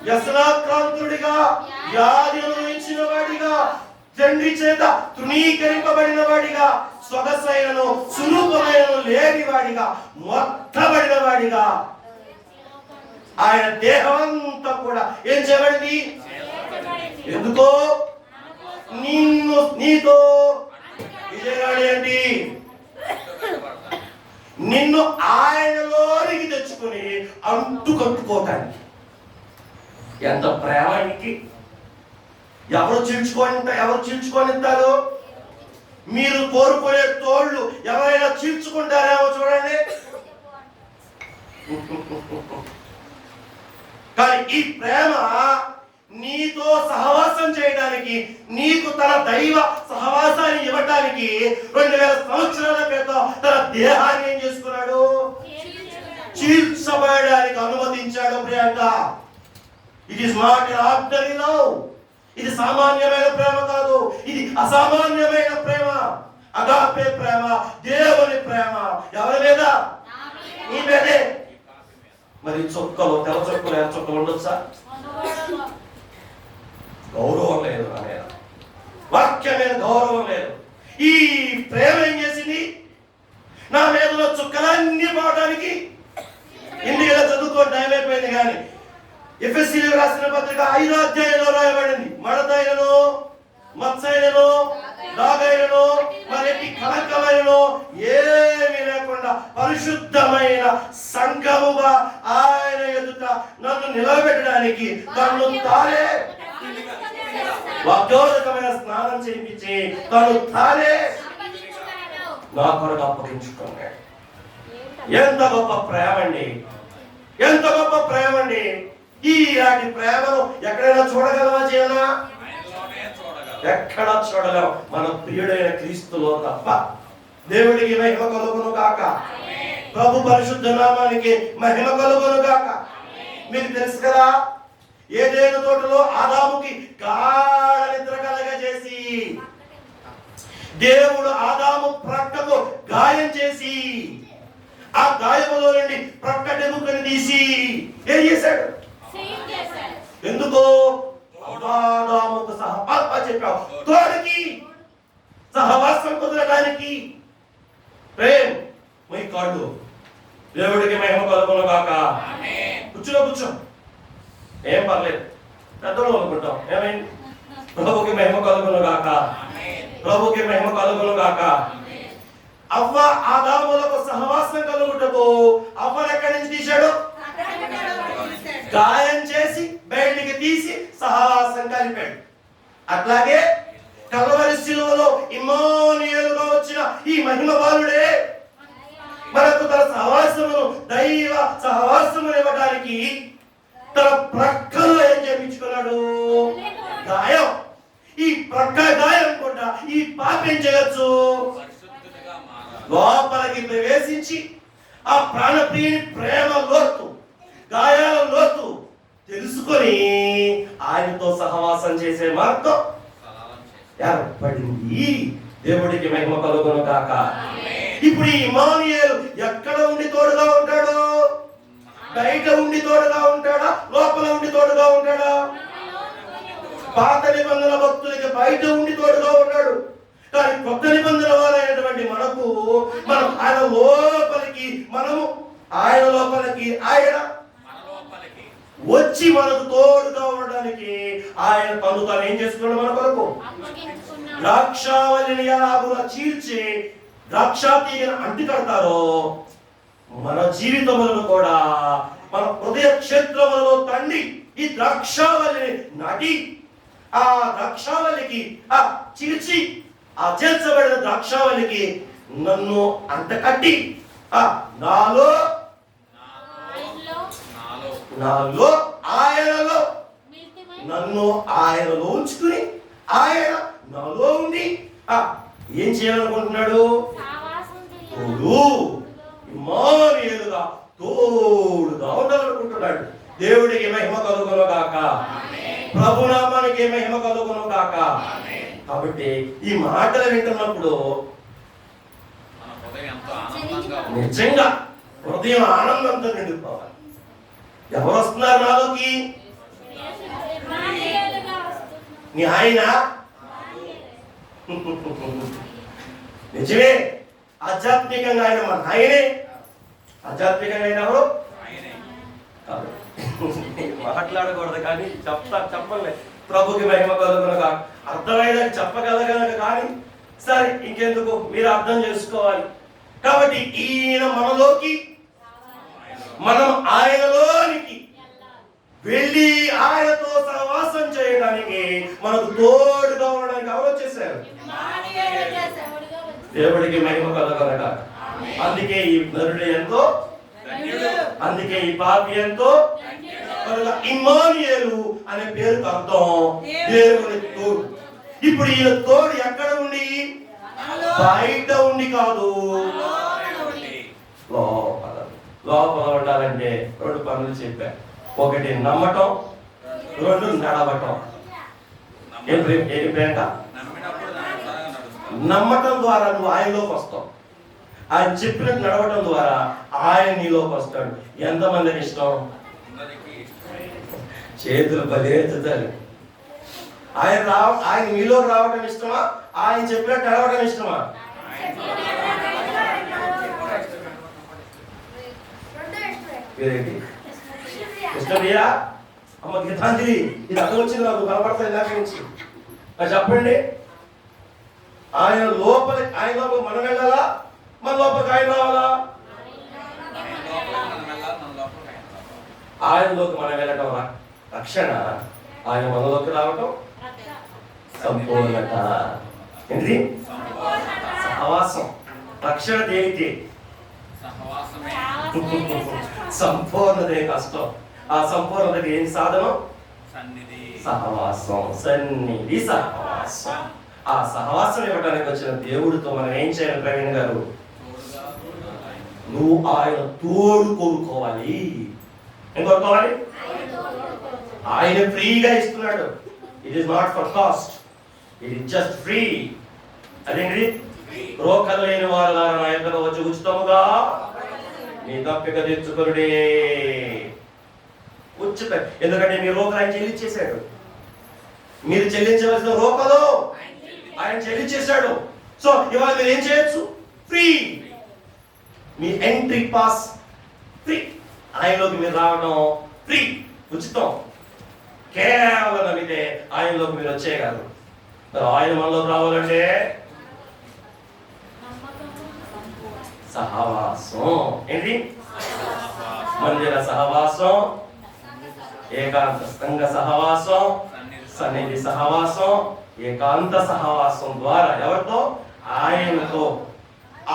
వ్యసనాక్రాంతుడిగా, వ్యాధి అనుభవించిన వాడిగా, తండ్రి చేత తృణీకరింపబడిన వాడిగా, సొగసైనను సురూపమైనను లేని వాడిగా, మొత్తబడిన వాడిగా, ఆయన దేహం అంతా కూడా ఏం చేయబడింది? ఎందుకో నీతో విజయగాడి ఏంటి? నిన్ను ఆయనలోనికి తెచ్చుకొని కట్టుకోవటానికి. ఎంత ప్రేమానికి! ఎవరు చీల్చుకొనిస్తారు? మీరు కోరుకునే తోళ్ళు ఎవరైనా చీల్చుకుంటారేమో చూడండి. కానీ ఈ ప్రేమ నీతో సహవాసం చేయడానికి, నీకు తన దైవ సహవాసాన్ని ఇవ్వటానికి 2000 సంవత్సరాల క్రితం తన దేహాన్ని ఏం చేసుకున్నాడు? చీల్చబడడానికి అనుమతించాడు. Priyanka, it is not an ordinary love. ఇది సామాన్యమైన ప్రేమ కాదు, ఇది అసామాన్యమైన ప్రేమ. అగాపే ప్రేమ, దేవుని ప్రేమ. ఎవరి మీద? నీ మీదే. మరి చొక్కలు, తెల్ల చొక్కలు, ఎర్ర చొక్కలు ఉండొచ్చా? గౌరవం లేదు నా మీద, వాక్యం మీద గౌరవం లేదు. ఈ ప్రేమ ఏం చేసింది? నా మీద చుక్కలన్నీ పోవడానికి. ఇండియాలో చదువుకో, టైం అయిపోయింది. కానీ ఎఫెసీయులకు రాసిన పత్రిక 5వ అధ్యాయంలో రాయబడింది. మడతైనను, మత్సైనను, దాగైనను, మరెట్టి కలకమైనను ఏమీ లేకుండా పరిశుద్ధమైన సంఘముగా ఆయన ఎదుట నన్ను నిలబెట్టడానికి తను తానే వాగ్దోషకమైన స్నానం చేయించి తను తానే నా కొరకు అప్పగించుకున్నాడు. ఎంత గొప్ప ప్రేమ అండి! ఎంత గొప్ప ప్రేమ అండి! ఈనాటి ప్రేమను ఎక్కడైనా చూడగలవా? జీవనా ఎక్కడా చూడలేం, మన ప్రియుడైన క్రీస్తులో తప్ప. దేవుడికి మహిమ కలుగును గాక. ప్రభు పరిశుద్ధ నామానికి మహిమ కలుగును గాక. మీకు తెలుసు కదా, ఏదేను తోటలో ఆదాముకి గాఢ నిద్ర కలగజేసి దేవుడు ఆదాము ప్రక్కకు గాయం చేసి ఆ గాయములో నుండి ప్రక్కటెముకని తీసి ఏం చేశాడు? ఎందుకో? ఆదాముకు చెప్పావు, తోడికి సహవాసం కుదరడానికి. ప్రేమ్ మై కాళ్ళు. దేవుడికి మహిమ కలుగును గాక. కూర్చో, ఏం పర్లేదు, పెద్దలు అనుకుంటాం. ఏమైంది? ప్రభుకి మహిమ కలుగును గాక. ప్రభుకి మహిమ కలుగును గాక. అవ్వ ఆదాములకు సహవాసం కలుగుటకు అవ్వను ఎక్కడి నుంచి తీశాడు? గాయం చేసి బయటికి తీసి సహవాసం కలిపాడు. అట్లాగే కల్వరి శిలువలో ఇమ్మానుయేలుగా వచ్చిన ఈ మహిమ బాలుడే మనకు తన సహవాసమును, దైవ సహవాసమును ఇవ్వడానికి తన ప్రక్కలో ఏం చేయించుకున్నాడు? గాయం. ఈ ప్రక్క గాయం కూడా ఈ పాప ఏం చేయొచ్చు? లోపలికి ప్రవేశించి ఆ ప్రాణప్రియుని ప్రేమ లోతు, గాయాల లోతు తెలుసుకొని ఆయనతో సహవాసం చేసే మార్గం ఏర్పడింది. దేవుడికి మహిమ కలుగును గాక. ఇప్పుడు ఈ ఇమ్మానుయేలు ఎక్కడ ఉండి తోడుగా ఉంటాడు? బయట ఉండి తోడుగా ఉంటాడా? లోపల ఉండి తోడుగా ఉంటాడా? పాత నిబంధన భక్తులకి బయట ఉండి తోడుగా ఉన్నాడు. కానీ కొత్త నిబంధన వారైనటువంటి మనకు, మనం ఆయన లోపలికి, మనము ఆయన లోపలికి, ఆయన వచ్చి మనకు తోడుగా ఉండడానికి ఆయన తను ఏం చేసుకున్నాడు? మన కొరకు ద్రాక్షావళిని ఎలాగున చీల్చి ద్రాక్ష తీగను అంటి కడతారో మన జీవితములను కూడా మన హృదయ క్షేత్రములలో తండి ఈ ద్రాక్షావళిని నాటి ఆ ద్రాక్షావళికి ఆ చీల్చి ఆ చేర్చబడిన ద్రాక్షావళికి నన్ను అంట కట్టి నాలో ఆయనలో నన్ను ఆయనలో ఉంచుకుని ఆయన నాలో ఉండి ఏం చేయాలనుకుంటున్నాడు? తోడు, ఇమ్మానుయేలుగా తోడుగా ఉండాలనుకుంటున్నాడు. దేవుడికి మహిమ కలుగును గాక. ప్రభునామానికి మహిమ కలుగును గాక. కాబట్టి ఈ మాటలు వింటున్నప్పుడు నిజంగా హృదయం ఆనందంతో నిండిపోవాలి. ఎవరు వస్తున్నారు నాలోకి? నీ ఆయన. నిజమే, ఆధ్యాత్మికంగా ఆయన మన ఆయనే. ఆధ్యాత్మికంగా ఆయన ఎవరు? మాట్లాడకూడదు కానీ చెప్పలే. ప్రభుకి మహిమ కలుగునగా అర్థమైనది చెప్పగలగనక కానీ సరే ఇంకెందుకు మీరు అర్థం చేసుకోవాలి. కాబట్టి ఈయన మనలోకి మనం ఆయనలోనికి వెళ్ళి ఆయనతో సహవాసం చేయడానికి మనకు తోడుగా ఉండడానికి ఎవరు వచ్చేసారు? దేవుడికి మహిమ కలుగునగా. అందుకే ఈ నరుడు ఎంతో, అందుకే ఈ పాపి ఎంతో. ఇమ్మానుయేలు అనే పేరుకు అర్థం దేవుని తోడు. ఇప్పుడు ఈయన తోడు ఎక్కడ ఉండి? బయట ఉండి కాదు, లోపల. లోపల ఉండాలంటే 2 పనులు చెప్పా. 1 నమ్మటం, 2 నడవటం. ఏంటంట? నమ్మటం ద్వారా నువ్వు ఆయనలోకి వస్తావు. ఆయన చెప్పినట్టు నడవటం ద్వారా ఆయన నీలోకి వస్తాడు. ఎంతమందికి ఇష్టం? చేతులు బలేతుతారు. ఆయన మీలోకి రావటం ఇష్టమా? ఆయన చెప్పినట్టు నడవటం ఇష్టమా? ఇష్టమయ్యా? అమ్మ గీతాంజలి, ఇది అర్థం వచ్చింది నాకు, కనపడతాయి దాని నుంచి. చెప్పండి. ఆయన లోపలి మనం వెళ్ళాలా? మన లోపలికి ఆయన రావాలా? ఆయనలోకి మనం వెళ్ళటం రక్షణ, ఆయన మనలోకి రావటం సంపూర్ణత. ఏంటి? సహవాసం. రక్షణ దేనికి? సంపూర్ణతే కష్టం. ఆ సంపూర్ణతకి ఏం సాధనం? సహవాసం, సన్నిధి, సహవాసం. ఆ సహవాసం ఇవ్వడానికి వచ్చిన దేవుడితో మనం ఏం చేయాలి? ప్రవీణ్ గారు, నువ్వు ఆయన తోడు కోరుకోవాలి. ఏం కోరుకోవాలి? ఆయన ఫ్రీగా ఇస్తున్నాడు. It is not for cost, it is just free. అదేంటి? రోకలు లేని వారు నా యొద్దకు వచ్చి ఉచితముగా మీ తప్పిక తెచ్చుకొనుడే. ఉచిత. ఎందుకంటే మీ రోకలు ఆయన చెల్లించేశాడు. మీరు చెల్లించవలసిన రోకలు ఆయన చెల్లించేశాడు. సో ఇవాళ మీరు ఏం చేయొచ్చు? ఫ్రీ. మీ ఎంట్రీ పాస్ ఫ్రీ. ఆయనలోకి మీరు రావడం ఫ్రీ, ఉచితం. కేవలం నమ్మితే ఆయనలోకి మీరు వచ్చేయగలరు. ఆయన మనలోకి రావాలంటే సహవాసం. ఏంటి? మందిర సహవాసం, ఏకాంత సంఘ సహవాసం, సన్నిధి సహవాసం, ఏకాంత సహవాసం ద్వారా ఎవరితో? ఆయనతో.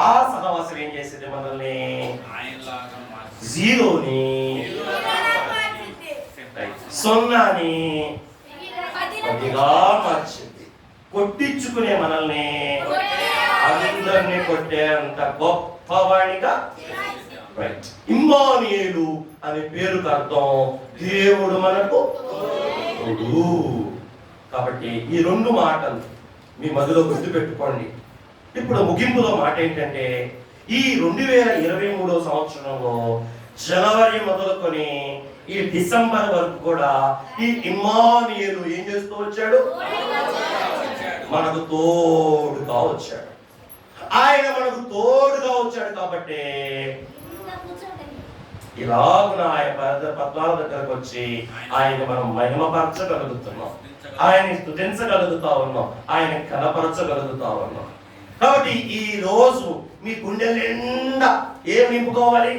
ఆ సహవాసం ఏం చేసేది? మనల్ని జీరోని, సున్నాని పదిగా మార్చింది. కొట్టించుకునే మనల్ని అందరినీ కొట్టే అంత గొప్పవాడిగా. రైట్. ఇమ్మానుయేలు అనే పేరుకు అర్థం దేవుడు మనకు తోడు. కాబట్టి ఈ 2 మాటలు మీ మధ్యలో గుర్తుపెట్టుకోండి. ఇప్పుడు ముగింపులో మాట ఏంటంటే, ఈ 2023 సంవత్సరంలో జనవరి మొదలుకొని ఈ డిసెంబర్ వరకు కూడా ఈ ఇమ్మానుయేలు ఏం చేస్తూ వచ్చాడు? మనకు తోడుగా వచ్చాడు. ఆయన మనకు తోడుగా వచ్చాడు కాబట్టి ఇలాగున ఆయన పద్మాల దగ్గరకు వచ్చి ఆయన మనం మహిమపరచగలుగుతున్నాం, ఆయన స్తుతించగలుగుతా ఉన్నాం, ఆయన కనపరచగలుగుతా ఉన్నాం. కాబట్టి ఈ రోజు మీ గుండె నిండా ఏం నింపుకోవాలి?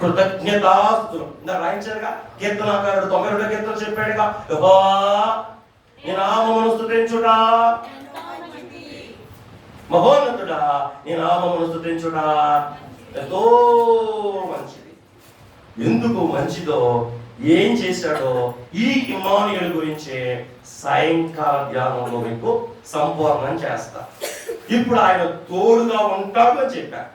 కృతజ్ఞతాస్తుతులు. ఇంకా రాయించారుగా కీర్తనాకారుడు 92వ కీర్తన చెప్పాడుగా, యెహోవా నీ నామమును స్తుతించుట, మహోన్నతుడా నీ నామమును స్తుతించుట ఎంతో మంచిది. ఎందుకు మంచిదో, ఏం చేశాడో ఈ ఇమ్మానుయేలు గురించి సాయంకాల ధ్యానంలో మీకు సంపూర్ణం చేస్తా. ఇప్పుడు ఆయన తోడుగా ఉంటాడు అని చెప్పాడు.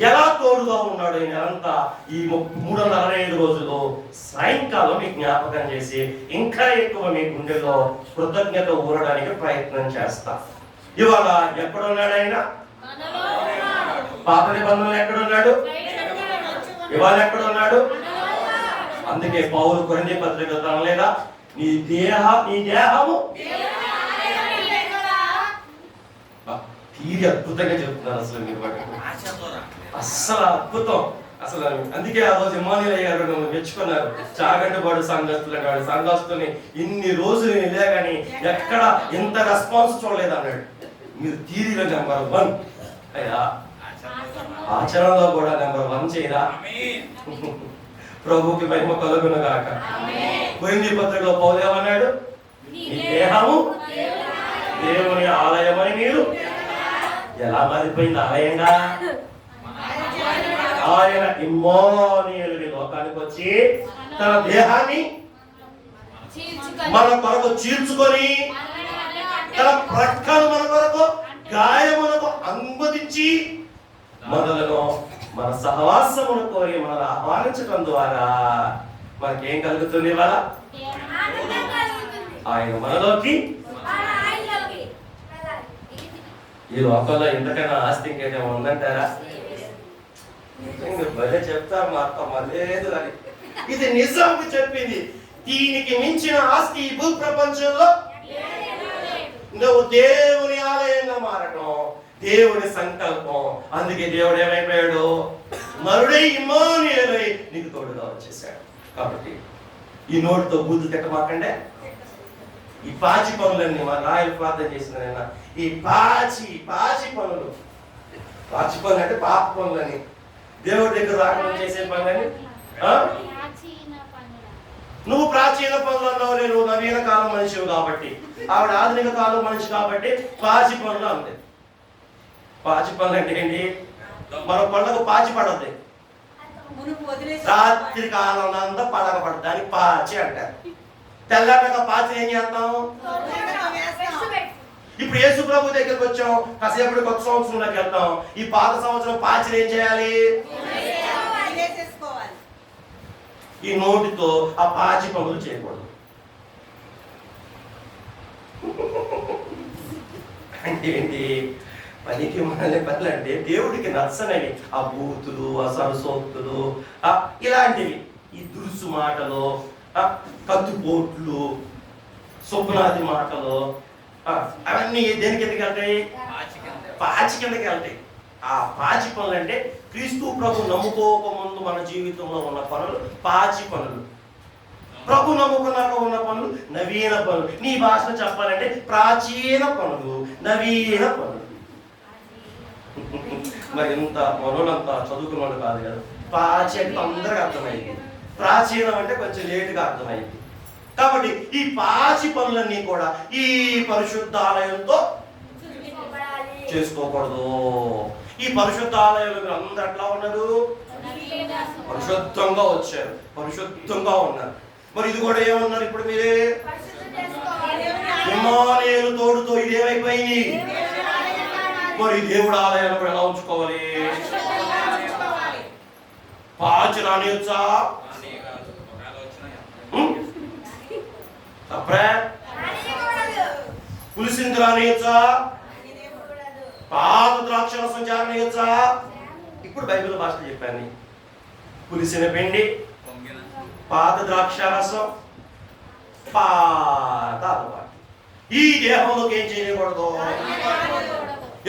ఎలా తోడుగా ఉన్నాడు ఈ నెలంతా, ఈ 365 రోజులు సాయంకాలం మీకు జ్ఞాపకం చేసి ఇంకా ఎక్కువ మీ గుండెలో కృతజ్ఞత ఊరడానికి ప్రయత్నం చేస్తా. ఇవాళ ఎక్కడున్నాడు ఆయన? పాత నిబంధనలు ఎక్కడున్నాడు? ఇవాళ ఎక్కడున్నాడు? అందుకే పౌలు కొరింథీ పత్రిక అనలేదా, నీ దేహము తీరి అద్భుతంగా చెప్తున్నారు. అసలు మీరు అస్సలు అద్భుతం. అసలు అందుకే ఆ రోజు ఇమానుయేలయ్య గారు నన్ను మెచ్చుకున్నారు. చాగంటిపాడు సంఘస్థులు అన్నాడు, సంఘస్థుల్ని ఇన్ని రోజులు వెళ్ళా కానీ ఎక్కడ ఇంత రెస్పాన్స్ చూడలేదు అన్నాడు. మీరు థియరీలో నెంబర్ 1 అయ్యా, ఆచరణలో కూడా నెంబర్ 1 చేయరా? ప్రభుకి మహిమ కలుగును గాక. కొరింథీ పత్రికలో పౌలు ఏమన్నాడు? మీ దేహము దేవుని ఆలయమని మీరు ఎలా మారిపోయింది ఆలయంగా? ఆయన ఇమ్మానుయేలుని లోకానికి వచ్చి తన దేహాన్ని మన కొరకు చీల్చుకొని తన ప్రక్కను మన కొరకు గాయమునకు అనుమతించి మనలను మన సహవాసమును కోరి మనల్ని ఆహ్వానించడం ద్వారా మనకేం కలుగుతుంది? ఇవాళ ఆయన మనలోకి. ఈ లోకంలో ఎంతకైనా ఆస్తి ఇంకేమైనా ఉందంటారా? భలే చెప్తారు మా అత్తమ్మ, లేదు అని. ఇది నిజంగా చెప్పింది. దీనికి మించిన ఆస్తి ఈ భూ ప్రపంచంలో నువ్వు దేవుని ఆలయంగా మారటం దేవుని సంకల్పం. అందుకే దేవుడు ఏమైపోయాడు? నరుడై ఇమ్మానుయేలై నీకు తోడుగా వచ్చేసాడు. కాబట్టి ఈ నోటితో బూతులు తిట్టమాకండే. ఈ పాచి పనులన్నీ మా రాయలు ప్రార్థన చేసిన ఈ పాచి పనులు అంటే పాప పనులని, దేవుడి దగ్గర రాకుండా చేసే పనులని. నువ్వు ప్రాచీన పనులు అన్నావు, నేను నవీన కాలం మనిషివి కాబట్టి, ఆవిడ ఆధునిక కాలం మనిషి కాబట్టి పాచి పనులు అంతే. పాచి పనులు అంటే ఏంటి? మన పళ్ళకు పాచి పడద్ది. రాత్రి కాలం అంతా పడక పడతాని పాచి అంటారు. తెల్లాక పాచి ఏం చేస్తాం? ఇప్పుడు యేసు ప్రభు దగ్గరికి వచ్చాం, కాసేపటి కొత్త సంవత్సరంలోకి వెళ్తాం. ఈ పాత సంవత్సరం పాచిని ఏం చేయాలి? ఈ నోటితో ఆ పాచి పనులు చేయకూడదు. అంటే ఏంటి? పనికి మనల్ని పనులు అంటే దేవుడికి నచ్చనవి ఆ బూతులు, ఆ సరసోక్తులు, ఇలాంటివి, ఈ దురుసు మాటలు, కత్తుపోట్లు, స్వప్నాది మాటలు, అవన్నీ దేని కిందకి వెళ్తాయి? పాచి కిందకి వెళ్తాయి. ఆ పాచి పనులు అంటే క్రీస్తు ప్రభు నమ్ముకోక ముందు మన జీవితంలో ఉన్న పనులు పాచి పనులు. ప్రభు నమ్ముకున్నాక ఉన్న పనులు నవీన పనులు. నీ భాషలో చెప్పాలంటే ప్రాచీన పనులు, నవీన పనులు. మరి ఇంత మనోళ్ళంతా చదువుకున్నాడు కాదు కదా. పాచి అంటే తొందరగా అర్థమైంది, ప్రాచీనం అంటే కొంచెం లేటుగా అర్థమైంది. కాబట్టి ఈ పాచి పనులన్నీ కూడా ఈ పరిశుద్ధాలయంతో చేసుకోకూడదు. ఈ పరిశుద్ధాలయంలో అందరూ ఎట్లా ఉన్నారు? పరిశుద్ధంగా వచ్చారు, పరిశుద్ధంగా ఉన్నారు. మరి ఇది కూడా ఏమన్నారు? ఇప్పుడు మీరే ఇమ్మానుయేలు తోడుతో ఇది ఏమైపోయింది? మరి దేవుడు ఆలయాన్ని కూడా ఎలా ఉంచుకోవాలి? పాచి రానియొచ్చా? పులిసింది రానియొచ్చా? పాత ద్రాక్ష రసం జారనియొచ్చా? ఇప్పుడు బైబిల్ భాష చెప్పాను. పులిసిన పిండి, పాత ద్రాక్ష రసం, పాత అలవాటు ఈ దేహంలోకి ఏం చేయకూడదు.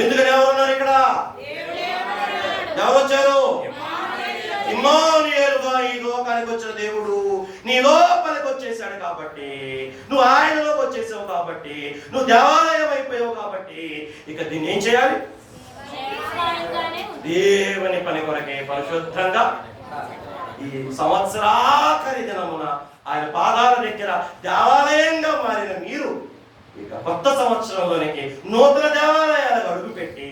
ఎందుకని ఎవరున్నారు ఇక్కడ? ఎవరు వచ్చారు? ఇమ్మానుయేలుగా ఈ లోకానికి వచ్చిన దేవుడు నీ లోపలికి వచ్చేసాడు కాబట్టి, నువ్వు ఆయనలోకి వచ్చేసావు కాబట్టి, నువ్వు దేవాలయం అయిపోయావు కాబట్టి, ఇక దీన్ని ఏం చేయాలి? దేవుని పని కొరకే పరిశుద్ధంగా ఈ సంవత్సరాఖరి దినమున ఆయన పాదాల దగ్గర దేవాలయంగా మారిన మీరు ఇక కొత్త సంవత్సరంలోనికి నూతన దేవాలయాలకు అడుగుపెట్టి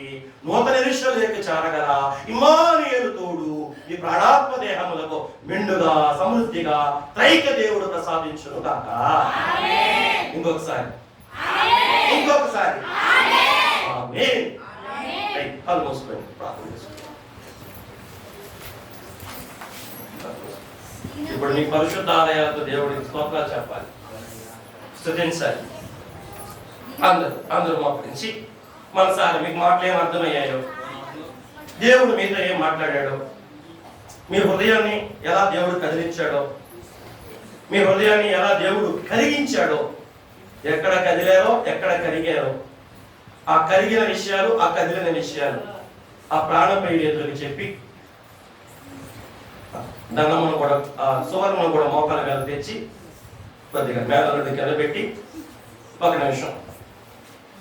నూతన యెరూషలేముకు చేరగల ఇమ్మానుయేలు తోడు ఈ ప్రాణాత్మ దేహములకు మెండుగా సమృద్ధిగా త్రైక దేవుడు ప్రసాదించును గాక. ఇంకొకసారి ఆమేన్. కళ్ళు మూసుకోండి, ప్రార్థన చేసుకోండి. ఇప్పుడు నీ పరిశుద్ధ ఆలయాలతో దేవుడికి స్తోత్రాలు చెప్పాలి, స్తుతించాలి. అందరూ మోకరించి మనసారి మీకు మాటలు ఏం అర్థమయ్యాయో, దేవుడు మీతో ఏం మాట్లాడాడో, మీ హృదయాన్ని ఎలా దేవుడు కదిలించాడో, మీ హృదయాన్ని ఎలా దేవుడు కరిగించాడో, ఎక్కడ కదిలారో ఎక్కడ కరిగారో ఆ కరిగిన విషయాలు, ఆ కదిలిన విషయాలు ఆ ప్రాణప్రియుడి ఎదురుకి చెప్పి దండమును కూడా సువర్ణను కూడా మోకాల మీద తెచ్చి కొద్దిగా మేళ కింద పెట్టి ఒక నిమిషం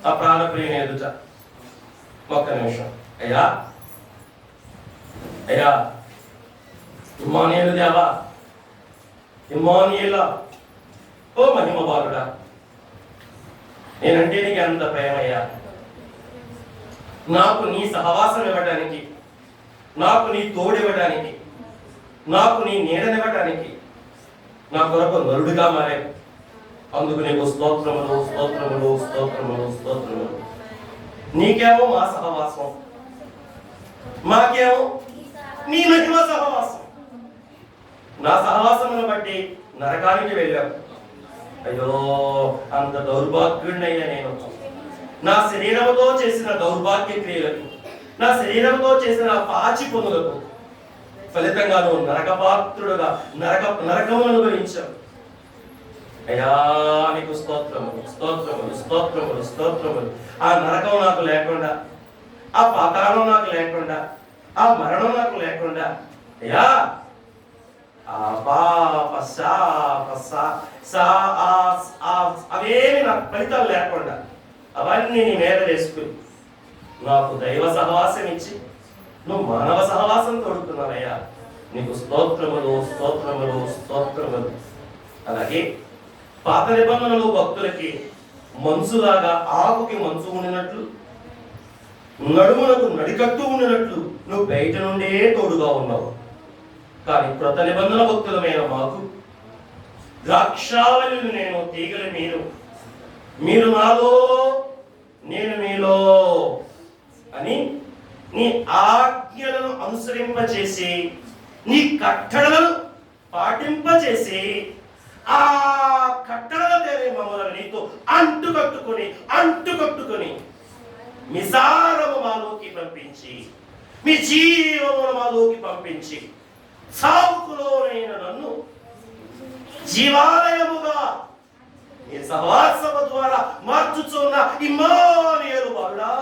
ఆ ప్రాణప్రియుని ఎదుట ఒక్క నిమిషం. అయ్యా అయ్యా ఇమ్మానుయేలు దేవా, ఇమ్మానుయేలా, ఓ మహిమ బాలుడా, నేనంటే నీకు ఎంత ప్రేమయ్యా. నాకు నీ సహవాసం ఇవ్వడానికి, నాకు నీ తోడివ్వడానికి, నాకు నీ నీడనివ్వడానికి నా కొరకు నరుడుగా మారావు. అందుకు నీకు స్తోత్రములు స్తోత్రములు స్తోత్రములు స్తోత్రములు. నీకేమో మా సహవాసం, మాకేమో నీ మహిమ సహవాసం. నా సహవాసమును బట్టి నరకానికి వెళ్ళావు. అయ్యో అంత దౌర్భాగ్యుడినయ్యా నేను. నా శరీరముతో చేసిన దౌర్భాగ్య క్రియలకు, నా శరీరంతో చేసిన పాచి పనులకు ఫలితంగా నువ్వు నరకపాత్రుడుగా నరకమును అనుభవించావు. అయ్యా నీకు స్తోత్రములు స్తోత్రములు స్తోత్రములు స్తోత్రములు. ఆ నరకం నాకు లేకుండా, ఆ పాతాళం నాకు లేకుండా, ఆ మరణం నాకు లేకుండా, అయ్యా ఆ పాప అవేమి నాకు ఫలితాలు లేకుండా అవన్నీ నీ మీద వేసుకుని నాకు దైవ సహవాసం ఇచ్చి నువ్వు మానవ సహవాసం తోడుతున్నావయ్యా. నీకు స్తోత్రములు స్తోత్రములు స్తోత్రములు. అలాగే పాత నిబంధనలు భక్తులకి మంచులాగా ఆకుకి మంచు ఉండినట్లు, నడుమునకు నడికట్టు ఉండినట్లు నువ్వు బయట నుండే తోడుగా ఉన్నావు. కానీ కృత నిబంధన భక్తులమైన మాకు ద్రాక్షావళిని నేను, తీగలు మీరు, మీరు నాలో నేను మీలో అని నీ ఆజ్ఞలను అనుసరింపచేసి, నీ కట్టడలను పాటింపచేసి, ఆ కట్టడల దేవే మమ్మల్ని నీతో అంటుకట్టుకొని మీ సారము మాలోకి పంపించి, మీ జీవమును మాలోకి పంపించి, సావుకులోనైన నన్ను జీవాలయముగా మీ సహవాసము ద్వారా మార్చుచున్న ఇమ్మానుయేలు బాలుడా,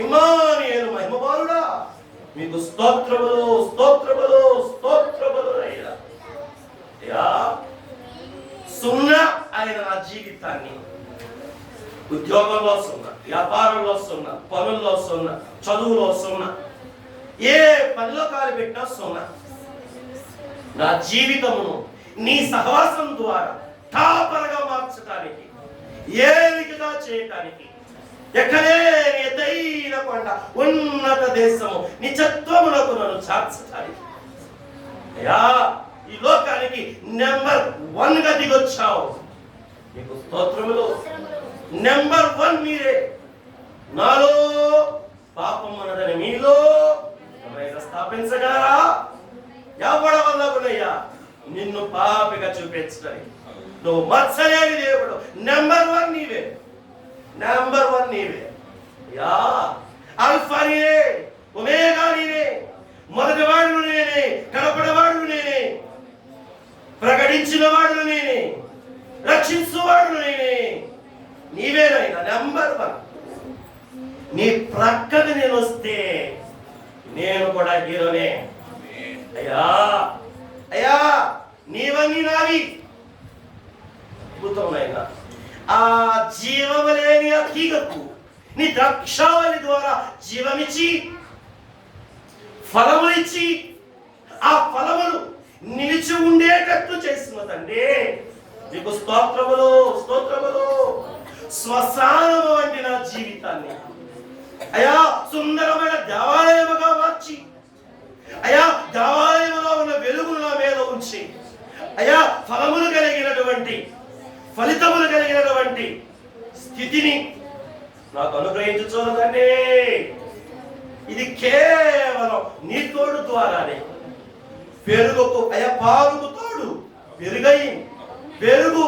ఇమ్మానుయేలు మహిమ బాలుడా, మీకు స్తోత్రములు స్తోత్రములు స్తోత్రములు. అయ్యా సున్నా ఆయన నా జీవితాన్ని, ఉద్యోగంలో సున్నా, వ్యాపారంలో సున్నా, పనుల్లో సున్నా, చదువులో సున్నా, ఏ పనిలో కాలు పెట్టినా సున్నా. నా జీవితమును నీ సహవాసం ద్వారా తాపరగా మార్చడానికి, ఏలికగా చేయటానికి, ఎక్కడే ఎత్తైన కొండ ఉన్నత దేశము నిజత్వములకు నన్ను చార్చడానికి, అయ్యా ఈ లోకానికి నెంబర్ 1 గా దిగొచ్చావు. నీకు స్తోత్రములు. నెంబర్ 1 మీరే. నాలో పాపం ఉన్నదని మీలో ఎవరైనా స్థాపించగలరా? ఎవడ వల్ల కూడా నిన్ను పాపిగా చూపించడానికి నువ్వు మత్సలేని దేవుడు. నెంబర్ 1 నీవే, నెంబర్ 1 నీవే. యా ఆల్ఫా నీవే, ఒమేగా నీవే, మొదటివాడు నేనే, కడపడవాడు నేనే, ప్రకటించిన వాడు నేనే, రక్షించువాడు నేనే. నీవేనైనా నెంబర్ 1. నీ ప్రక్కన నేను వస్తే నేను కూడా హీరోనే. అయ్యా అయ్యా నీవన్నీ నావి. అద్భుతమైన ఆ జీవము లేని ఆ తీగకు నీ ద్రాక్షావళి ద్వారా జీవమిచ్చి, ఫలములిచ్చి, ఆ ఫలములు నిలిచి ఉండేటట్లు చేసిన తండ్రి నీకు స్తోత్రములు స్తోత్రములు. శ్మశానము వంటి నా జీవితాన్ని అయ్యా సుందరమైన దేవాలయముగా మార్చి, అయ్యా దేవాలయములో ఉన్న వెలుగును నా మీద ఉంచి, అయ్యా ఫలములు కలిగినటువంటి, ఫలితములు కలిగినటువంటి స్థితిని నాకు అనుగ్రహించుచోదండి. ఇది కేవలం నీ తోడు ద్వారానే. పెరుగుకు అయ్యా పాలుకు తోడు పెరుగయింది, పెరుగు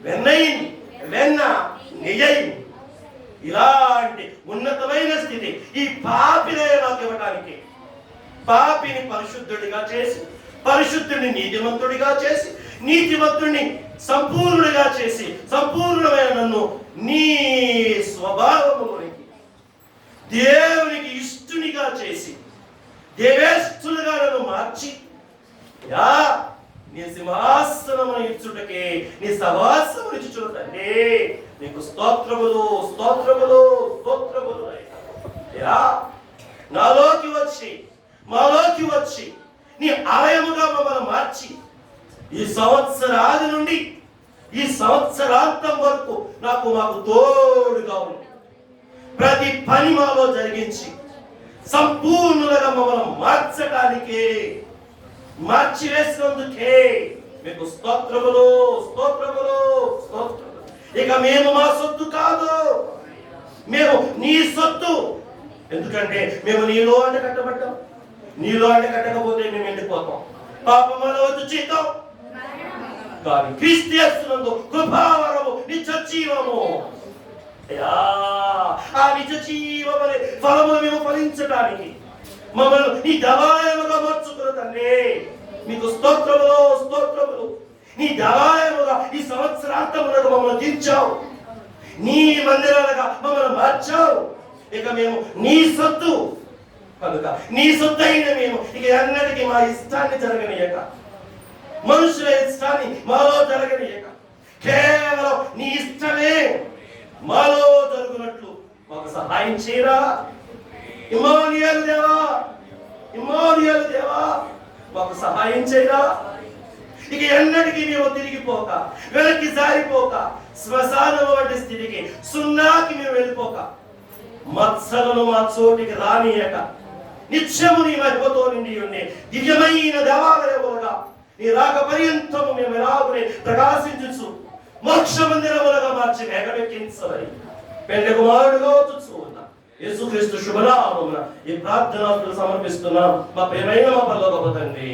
వెన్నయింది, వెన్న నెయ్యయింది. ఇలాంటి ఉన్నతమైన స్థితి ఈ పాపినే నాకు ఇవ్వడానికి, పాపిని పరిశుద్ధుడిగా చేసి, పరిశుద్ధుడిని నీతిమంతుడిగా చేసి, నీతిమంతుడిని సంపూర్ణుడిగా చేసి, సంపూర్ణమైన నన్ను నీ స్వభావములోనికి దేవునికి ఇష్టునిగా చేసి, దేవేష్ఠులుగా నన్ను మార్చి యా నీ సింహాసనమును ఇచ్చుటకే నీ సహవాసము ఇచ్చుచున్న తండ్రి నీకు స్తోత్రములు స్తోత్రములు స్తోత్రములు యా నాలోకి వచ్చి మాలోకి వచ్చి నీ ఆలయముగా మమ్మల్ని మార్చి ఈ సంవత్సరాది నుండి ఈ సంవత్సరాంతం వరకు మాకు తోడుగా ఉంది. ప్రతి పని మాలో జరిగించి సంపూర్ణులుగా మమ్మల్ని మార్చడానికే మార్చివేసినందుకే మీకు స్తోత్రములు స్తోత్రములు స్తోత్రములు. ఇక మేము మా సొత్తు కాదు, మేము నీ సొత్తు. ఎందుకంటే మేము నీలో అంటే కట్టబడ్డాం. నీలో అంటే కట్టకపోతే మేము ఎండిపోతాం. పాపములో వచ్చి జీతం కానీ క్రీస్తు యేసునందు కృపావరము నిత్య జీవము. ఆ నిత్య జీవమనే ఫలములు మేము ఫలించడానికి మమ్మల్ని నీ దవాయముగా మార్చుకున్న తండ్రి మీకు స్తోత్రములు స్తోత్రములు. నీ దవాయముగా ఈ సంవత్సరాంతములకు మమ్మల్ని దించావు, నీ మందిరాలుగా మమ్మల్ని మార్చావు. ఇక మేము నీ సొత్తు కనుక నీ సొత్తు అయిన మేము ఇక అన్నిటికీ మా ఇష్టాన్ని జరగనీయక, మనుషుల ఇష్టాన్ని మాలో జరగనీయక, కేవలం నీ ఇష్టమే మాలో జరుగునట్లు మాకు సహాయం చేయరా. ఇమ్మానుయేలు దేవా, ఇమ్మానుయేలు దేవా మాకు సహాయం చేయరా. ఇక ఎన్నటికీ మేము తిరిగిపోక, వెనక్కి జారిపోక, శ్మశానం వంటి స్థితికి సున్నాకి మేము వెళ్ళిపోక, మత్సలను మా చోటికి రానియక, నిత్యము నీ మహిమతో నిండి ఉండే దివ్యమైన దేవాలయములుగా నీ రాక పర్యంతము మేము ఎలాగునే ప్రకాశించు మోక్ష మందిరములుగా మార్చి వేగమెక్కించమని పెళ్లి కుమారుడుగా వచ్చుచు ఉన్నా యేసుక్రీస్తు శుభనామమున ఈ ప్రార్థనలు సమర్పిస్తున్నాం మా ప్రియమైన మా పరలోకపు తండ్రి.